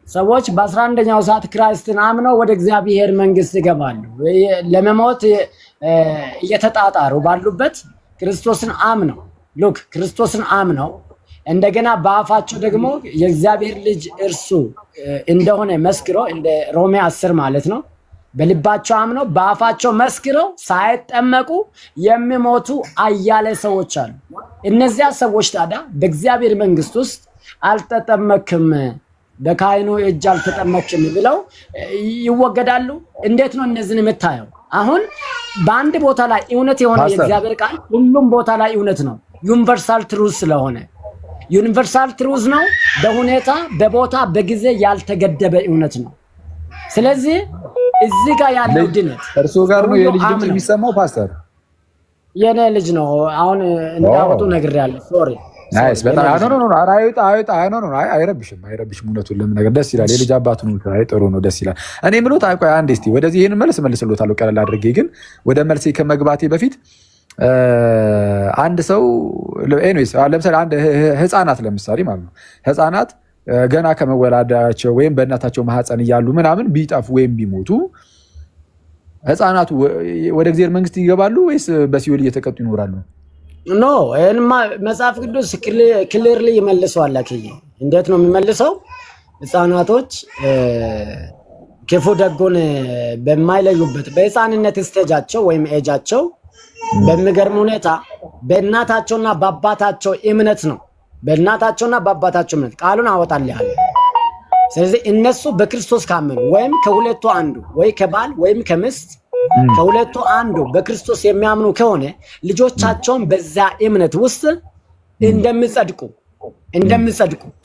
ሰዎች በ11ኛው ሰዓት ክራይስትን አምነው ወደ እግዚአብሔር መንግስት ይገባሉ። ለመሞት እየተጣጣሩ ባሉበት ክርስቶስን አምነው እንደገና በአፋቸው ደግሞ የእግዚአብሔር ልጅ እርሱ እንደሆነ መስክረው እንደ ሮሜ 10 ማለት ነው በልባቸው አምነው በአፋቸው መስክረው ሳይጠመቁ የሚሞቱ አያሌ ሰዎች አሉ። እነዚያ ሰዎች ታዲያ በእግዚአብሔር መንግስት ውስጥ አልተጠመክም፣ በካህኑ እጅ አልተጠመክም ብለው ይወገዳሉ። እንዴት ነው እነዚህን የምታየው? አሁን በአንድ ቦታ ላይ እውነት የሆነ የእግዚአብሔር ቃል ሁሉም ቦታ ላይ እውነት ነው። ዩኒቨርሳል ትሩዝ ስለሆነ ዩኒቨርሳል ትሩዝ ነው። በሁኔታ በቦታ በጊዜ ያልተገደበ እውነት ነው። ስለዚህ እዚህ ጋር ያለው ድነት እርሶ ጋር ነው የልጅ ድምፅ የሚሰማው ፓስተር? የኔ ልጅ ነው። አሁን እንዳወጡ ነግሬያለሁ። ሶሪ ናይስ በጣም አይረብሽም። እውነቱን ለመናገር ደስ ይላል። የልጅ አባቱ ነው። ጥሩ ነው፣ ደስ ይላል። እኔ የምሎት ቆይ አንዴ እስኪ ወደዚህ ይህን መልስሎታለሁ ቀለል አድርጌ። ግን ወደ መልሴ ከመግባቴ በፊት አንድ ሰው ኤኒዌይስ ለምሳሌ አንድ ህፃናት ለምሳሌ ማለት ነው ህፃናት ገና ከመወላዳቸው ወይም በእናታቸው ማህፀን እያሉ ምናምን ቢጠፉ ወይም ቢሞቱ ህፃናቱ ወደ እግዚአብሔር መንግስት ይገባሉ ወይስ በሲኦል እየተቀጡ ይኖራሉ? ኖ ይሄንማ መጽሐፍ ቅዱስ ክሊርሊ ይመልሰዋል። እንዴት ነው የሚመልሰው? ህፃናቶች ክፉ ደጉን በማይለዩበት በህፃንነት ስቴጃቸው ወይም ኤጃቸው በሚገርም ሁኔታ በእናታቸውና በአባታቸው እምነት ነው። በእናታቸውና በአባታቸው እምነት ቃሉን አወጣልሃል። ስለዚህ እነሱ በክርስቶስ ካመኑ ወይም ከሁለቱ አንዱ ወይ ከባል ወይም ከሚስት ከሁለቱ አንዱ በክርስቶስ የሚያምኑ ከሆነ ልጆቻቸውን በዛ እምነት ውስጥ እንደሚጸድቁ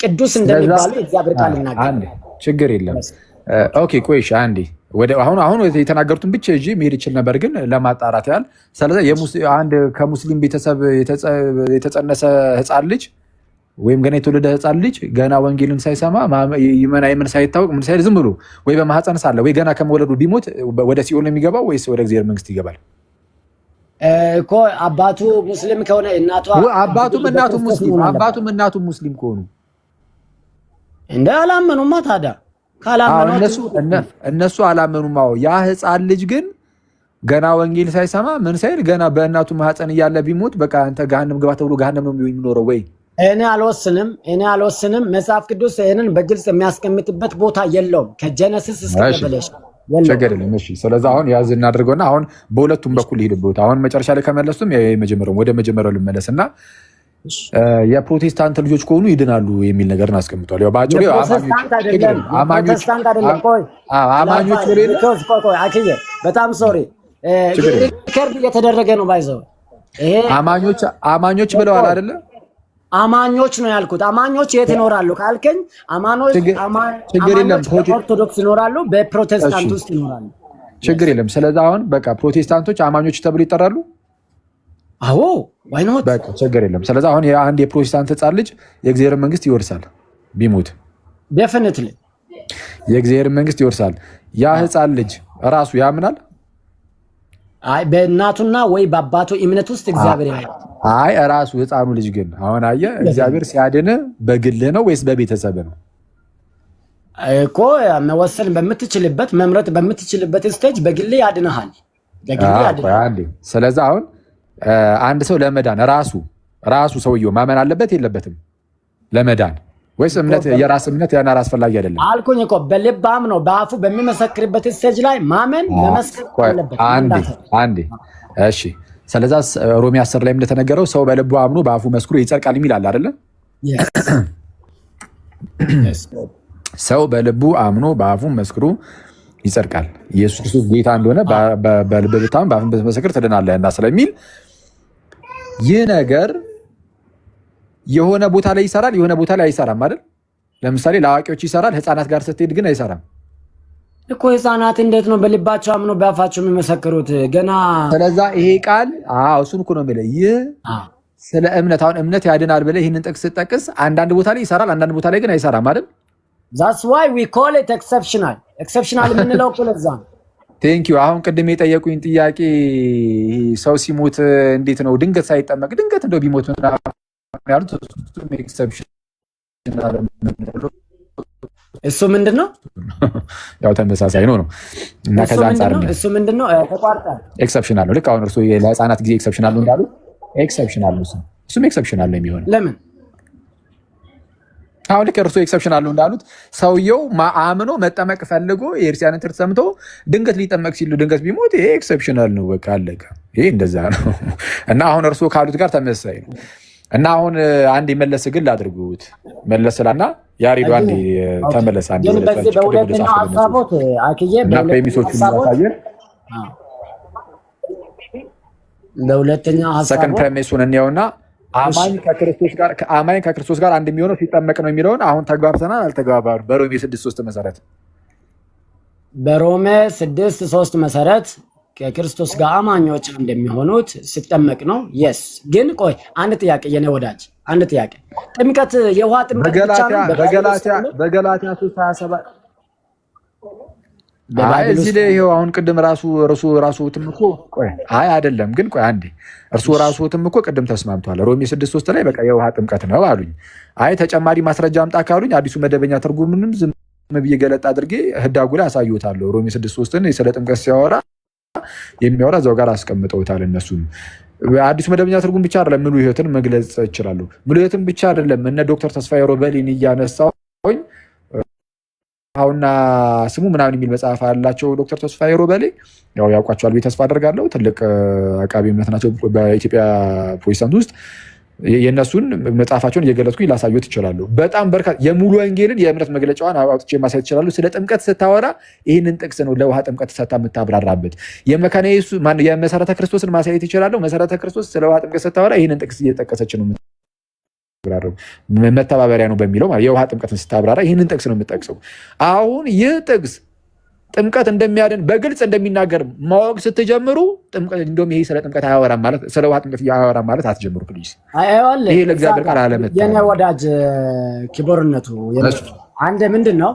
ቅዱስ እንደሚባሉ እግዚአብሔር ቃል ይናገራል። ችግር የለም። ኦኬ ቆይሽ አንዴ አሁን የተናገሩትን ብቻ ይዤ መሄድ ይችል ነበር፣ ግን ለማጣራት ያህል ስለዚህ አንድ ከሙስሊም ቤተሰብ የተጸነሰ ህፃን ልጅ ወይም ገና የተወለደ ህፃን ልጅ ገና ወንጌልን ሳይሰማ ይመን ሳይታወቅ ምን ሳይል ዝም ብሎ ወይ በማህፀን ሳለ ወይ ገና ከመወለዱ ቢሞት ወደ ሲኦል ነው የሚገባው ወይስ ወደ እግዚአብሔር መንግስት ይገባል? እኮ አባቱ ሙስሊም ከሆነ አባቱም እናቱም ሙስሊም ከሆኑ እንደ አላመኑማ ታዲያ እነሱ አላመኑም። ያ ህፃን ልጅ ግን ገና ወንጌል ሳይሰማ ምን ሳይል ገና በእናቱ ማህፀን እያለ ቢሞት በቃ አንተ ገሃነም ግባ ተብሎ ገሃነም ነው የሚኖረው ወይ? እኔ አልወስንም። መጽሐፍ ቅዱስ ይህንን በግልጽ የሚያስቀምጥበት ቦታ የለውም። ከጀነሲስ እስከ ሬቨሌሽን ችግር የለም። እሺ ስለዚህ አሁን ያዝ እናድርገውና አሁን በሁለቱም በኩል ይሄድበት። አሁን መጨረሻ ላይ ከመለሱም ወደ መጀመሪያው ልመለስና የፕሮቴስታንት ልጆች ከሆኑ ይድናሉ የሚል ነገር አስቀምጧል። ያው ባጭሩ በጣም ሶሪ ሪከርድ እየተደረገ ነው። ባይዘው ይሄ አማኞች ብለዋል አይደለ? አማኞች ነው ያልኩት። አማኞች የት ይኖራሉ ካልከኝ፣ ኦርቶዶክስ ይኖራሉ፣ በፕሮቴስታንት ውስጥ ይኖራሉ። ችግር የለም። ስለዚህ አሁን በቃ ፕሮቴስታንቶች አማኞች ተብሎ ይጠራሉ። አዎ ዋይ ኖት በቃ ችግር የለም። ስለዚህ አሁን አንድ የፕሮቴስታንት ህፃን ልጅ የእግዚአብሔር መንግስት ይወርሳል ቢሞት፣ ዴፊኒትሊ የእግዚአብሔር መንግስት ይወርሳል። ያ ህፃን ልጅ ራሱ ያምናል? አይ በእናቱና ወይ በአባቱ እምነት ውስጥ እግዚአብሔር ያያል። አይ ራሱ ህፃኑ ልጅ ግን አሁን አየህ እግዚአብሔር ሲያድን በግልህ ነው ወይስ በቤተሰብ ነው? እኮ መወሰን በምትችልበት መምረጥ በምትችልበት ስቴጅ በግልህ ያድንሃል። ስለዚህ አሁን አንድ ሰው ለመዳን ራሱ ሰውየው ማመን አለበት የለበትም ለመዳን? ወይስ የራስ እምነት ያን አስፈላጊ አይደለም አልኩኝ እኮ። በልብ አምኖ በአፉ በሚመሰክርበት ስቴጅ ላይ ማመን መመስከር አለበት። አንዴ እሺ። ስለዚህ ሮሜ 10 ላይ እንደተነገረው ሰው በልቡ አምኖ በአፉ መስክሮ ይጸድቃል የሚል አለ አይደለ? ሰው በልቡ አምኖ በአፉ መስክሮ ይጸድቃል፣ ኢየሱስ ክርስቶስ ጌታ እንደሆነ በልብ ብታምን በአፍ ብትመሰክር ትድናለህና ስለሚል ይህ ነገር የሆነ ቦታ ላይ ይሰራል፣ የሆነ ቦታ ላይ አይሰራም አይደል? ለምሳሌ ለአዋቂዎች ይሰራል፣ ህፃናት ጋር ስትሄድ ግን አይሰራም እኮ። ህፃናት እንዴት ነው በልባቸው አምኖ በአፋቸው የሚመሰክሩት ገና? ስለዛ ይሄ ቃል እሱን እኮ ነው የሚለው። ይህ ስለ እምነት አሁን እምነት ያድናል ብለህ ይህንን ጥቅስ ስጠቅስ አንዳንድ ቦታ ላይ ይሰራል፣ አንዳንድ ቦታ ላይ ግን አይሰራም አይደል? That's why we call it exceptional የምንለው እኮ ለዛ ነው። ቴንክ ዩ። አሁን ቅድም የጠየቁኝ ጥያቄ ሰው ሲሞት እንዴት ነው ድንገት ሳይጠመቅ ድንገት እንደው ቢሞት ያሉት እሱ ምንድን ነው? ያው ተመሳሳይ ነው እና ከዛ አንጻር እሱ ምንድን ነው ተቋርጧል። ኤክሰፕሽናል ነው። ልክ አሁን እርሱ ለህፃናት ጊዜ ኤክሰፕሽናል ነው እንዳሉት ኤክሰፕሽናል ነው። እሱም ኤክሰፕሽናል ነው የሚሆነው። ለምን? አሁን ልክ እርሱ ኤክሰፕሽናል ነው እንዳሉት ሰውየው አምኖ መጠመቅ ፈልጎ የክርስቲያንን ትምህርት ሰምቶ ድንገት ሊጠመቅ ሲሉ ድንገት ቢሞት ይሄ ኤክሰፕሽናል ነው። በቃ አለቀ። ይሄ እንደዛ ነው እና አሁን እርሱ ካሉት ጋር ተመሳሳይ ነው። እና አሁን አንድ መለስ ግል አድርጉት መለስላና ያሪዱ አንድ ተመለስ አንድ በሁለተኛው ሐሳቦት አክዬ በሁለተኛው ሐሳቦት ሰከንድ ፕሬሚሱን እንየውና አማኝ ከክርስቶስ ጋር አንድ የሚሆነው ሲጠመቅ ነው የሚለውን አሁን ተግባብተናል አልተግባባሉ? በሮሜ 6:3 መሰረት በሮሜ 6:3 መሰረት ከክርስቶስ ጋር አማኞች እንደሚሆኑት ሲጠመቅ ነው። የስ ግን ቆይ አንድ ጥያቄ የኔ ወዳጅ አንድ ጥያቄ ጥምቀት የውሃ ጥምቀት ብቻ ነው በገላትያ 3:27 እዚህ ላይ ይኸው አሁን ቅድም ራሱ ትምኮ ቆይ አይደለም ግን ቆይ አንዴ ራሱ ትምኮ ቅድም ተስማምቷል። ሮሜ 6:3 ላይ በቃ የውሃ ጥምቀት ነው አሉኝ። ተጨማሪ ማስረጃ አምጣ ካሉኝ አዲሱ መደበኛ ትርጉምንም ዝም ብዬ ገለጥ አድርጌ ህዳጉ ላይ አሳዩታለሁ። ሮሜ 6:3ን ስለ ጥምቀት ሲያወራ የሚያወራ እዛው ጋር አስቀምጠውታል። እነሱም አዲሱ መደበኛ ትርጉም ብቻ አይደለም ሙሉ ህይወትን መግለጽ ይችላሉ። ሙሉ ህይወትን ብቻ አይደለም እነ ዶክተር ተስፋዬ ሮበሊን እያነሳሁኝ አሁንና ስሙ ምናምን የሚል መጽሐፍ አላቸው። ዶክተር ተስፋዬ ሮበሌ ያው ያውቋቸዋል ብዬ ተስፋ አደርጋለሁ። ትልቅ አቃቢ እምነት ናቸው በኢትዮጵያ ፕሮቴስታንት ውስጥ። የእነሱን መጽሐፋቸውን እየገለጽኩኝ ላሳዩት ይችላሉ። በጣም በርካታ የሙሉ ወንጌልን የእምነት መግለጫዋን አውጥቼ ማሳየት ይችላሉ። ስለ ጥምቀት ስታወራ ይህንን ጥቅስ ነው ለውሃ ጥምቀት ሰታ የምታብራራበት። የመካነ ኢየሱስ የመሰረተ ክርስቶስን ማሳየት ይችላሉ። መሰረተ ክርስቶስ ስለ ውሃ ጥምቀት ስታወራ ይህንን ጥቅስ እየጠቀሰች ነው መተባበሪያ ነው በሚለው የውሃ ጥምቀትን ስታብራራ ይህንን ጥቅስ ነው የምጠቅሰው። አሁን ይህ ጥቅስ ጥምቀት እንደሚያድን በግልጽ እንደሚናገር ማወቅ ስትጀምሩ እንደውም ይሄ ስለ ጥምቀት አያወራም ማለት ስለ ውሃ ጥምቀት አያወራም ማለት አትጀምሩ ፕሊዝ። ይሄ ለእግዚአብሔር ቃል አለመታመን የኔ ወዳጅ ክቡርነቱ አንድ ምንድን ነው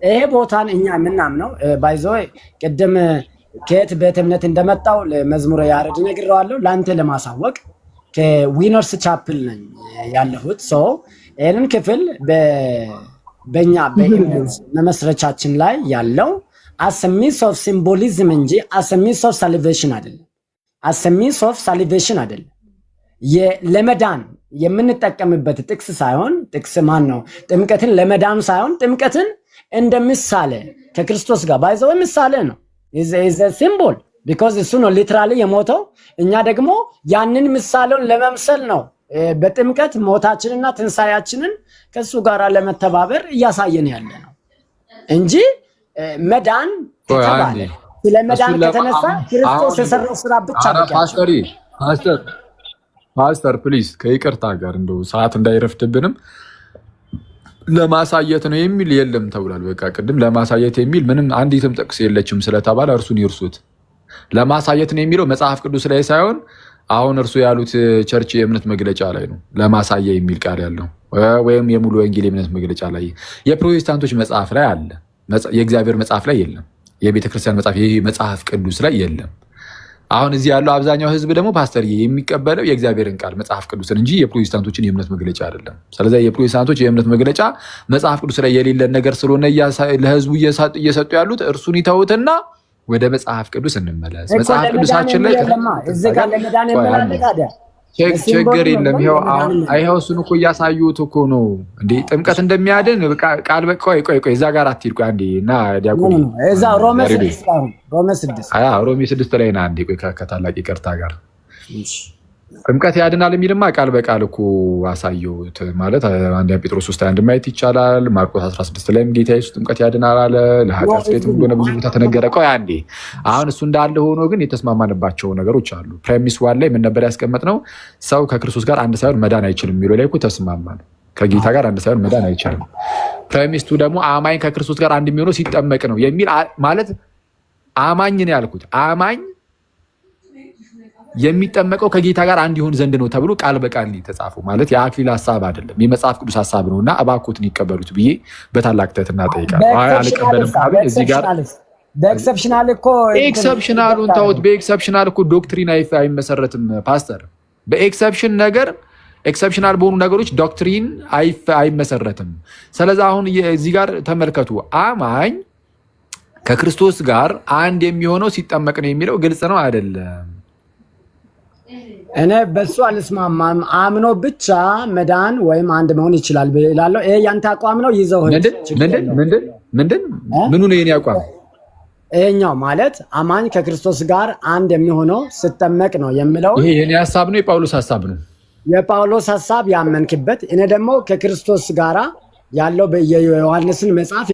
ይሄ ቦታን እኛ የምናምነው ባይዞ ቅድም ከየት ቤተ እምነት እንደመጣው ለመዝሙረ ያሬድ ነግሬዋለሁ ለአንተ ለማሳወቅ ከዊነርስ ቻፕል ነኝ ያለሁት። ይህንን ክፍል በእኛ በእምነት መመስረቻችን ላይ ያለው አሰሚስ ኦፍ ሲምቦሊዝም እንጂ አሰሚስ ኦፍ ሳሊቬሽን አይደለም። አሰሚስ ኦፍ ሳሊቬሽን አይደለም። ለመዳን የምንጠቀምበት ጥቅስ ሳይሆን ጥቅስ ማን ነው? ጥምቀትን ለመዳን ሳይሆን ጥምቀትን እንደ ምሳሌ ከክርስቶስ ጋር ባይዘው ምሳሌ ነው። ሲምቦል ቢኮዝ እሱ ነው ሊትራሊ የሞተው። እኛ ደግሞ ያንን ምሳሌውን ለመምሰል ነው በጥምቀት ሞታችንና ትንሳያችንን ከሱ ጋር ለመተባበር እያሳየን ያለ ነው እንጂ መዳን ተባለ። ስለ መዳን ከተነሳ ክርስቶስ የሰራው ስራ ብቻ ነው። ፓስተር ፕሊዝ ከይቅርታ ጋር እንደው ሰዓት እንዳይረፍድብንም ለማሳየት ነው የሚል የለም ተብሏል። በቃ ቅድም ለማሳየት የሚል ምንም አንዲትም ጥቅስ የለችም ስለተባለ እርሱን ይርሱት። ለማሳየት ነው የሚለው መጽሐፍ ቅዱስ ላይ ሳይሆን አሁን እርሱ ያሉት ቸርች የእምነት መግለጫ ላይ ነው ለማሳያ የሚል ቃል ያለው ወይም የሙሉ ወንጌል የእምነት መግለጫ ላይ የፕሮቴስታንቶች መጽሐፍ ላይ አለ። የእግዚአብሔር መጽሐፍ ላይ የለም። የቤተክርስቲያን መጽሐፍ ይህ መጽሐፍ ቅዱስ ላይ የለም። አሁን እዚህ ያለው አብዛኛው ህዝብ ደግሞ ፓስተር የሚቀበለው የእግዚአብሔርን ቃል መጽሐፍ ቅዱስን እንጂ የፕሮቴስታንቶችን የእምነት መግለጫ አይደለም። ስለዚህ የፕሮቴስታንቶች የእምነት መግለጫ መጽሐፍ ቅዱስ ላይ የሌለን ነገር ስለሆነ ለህዝቡ እየሰጡ ያሉት እርሱን ይተውትና ወደ መጽሐፍ ቅዱስ እንመለስ። መጽሐፍ ቅዱሳችን ላይ ችግር የለም። ይኸው እሱን እኮ እያሳዩት እኮ ነው እንዴ ጥምቀት እንደሚያድን ቃል ቆይ እዛ ጋር አትሂድ አንዴ እና ዲያቆን ሮሜ 6 ላይ ና አንዴ ቆይ ከታላቅ ይቅርታ ጋር ጥምቀት ያድናል የሚልማ ቃል በቃል እኮ አሳየሁት። ማለት አንደኛ ጴጥሮስ 3:1 ማየት ይቻላል። ማርቆስ 16 ላይም ጌታ ኢየሱስ ጥምቀት ያድናል አለ። ለኃጢአት ስርየት እንደሆነ ብዙ ቦታ ተነገረ። ቆይ አንዴ አሁን እሱ እንዳለ ሆኖ ግን የተስማማንባቸው ነገሮች አሉ። ፕሬሚስ 1 ላይ ምን ነበር ያስቀመጥነው? ሰው ከክርስቶስ ጋር አንድ ሳይሆን መዳን አይችልም የሚለው ላይ እኮ ተስማማን። ከጌታ ጋር አንድ ሳይሆን መዳን አይችልም። ፕሬሚስ 2 ደግሞ አማኝ ከክርስቶስ ጋር አንድ የሚሆነው ሲጠመቅ ነው የሚል ማለት አማኝ ነው ያልኩት። አማኝ የሚጠመቀው ከጌታ ጋር አንድ ይሆን ዘንድ ነው ተብሎ ቃል በቃል ተጻፈው። ማለት የአክሊል ሐሳብ አይደለም የመጽሐፍ ቅዱስ ሐሳብ ነውና እባክዎትን ይቀበሉት ብዬ በታላቅ ትህትና እጠይቃለሁ። አልቀበልም ካሉ እዚህ ጋር በኤክሰፕሽናል እኮ ኤክሰፕሽናሉን ተውት። በኤክሰፕሽናል እኮ ዶክትሪን አይመሰረትም ፓስተር። በኤክሰፕሽን ነገር ኤክሰፕሽናል በሆኑ ነገሮች ዶክትሪን አይመሰረትም። ስለዚህ አሁን እዚህ ጋር ተመልከቱ። አማኝ ከክርስቶስ ጋር አንድ የሚሆነው ሲጠመቅ ነው የሚለው ግልጽ ነው አይደለም? እኔ በሱ አልስማማም። አምኖ ብቻ መዳን ወይም አንድ መሆን ይችላል እላለሁ። ይሄ ያንተ አቋም ነው። ይዘው ምንድን ምኑ ነው የኔ አቋም? ይሄኛው ማለት አማኝ ከክርስቶስ ጋር አንድ የሚሆነው ስጠመቅ ነው የሚለው ይሄ የኔ ሐሳብ ነው፣ የጳውሎስ ሐሳብ ነው። የጳውሎስ ሐሳብ ያመንክበት። እኔ ደግሞ ከክርስቶስ ጋራ ያለው የዮሐንስን መጽሐፍ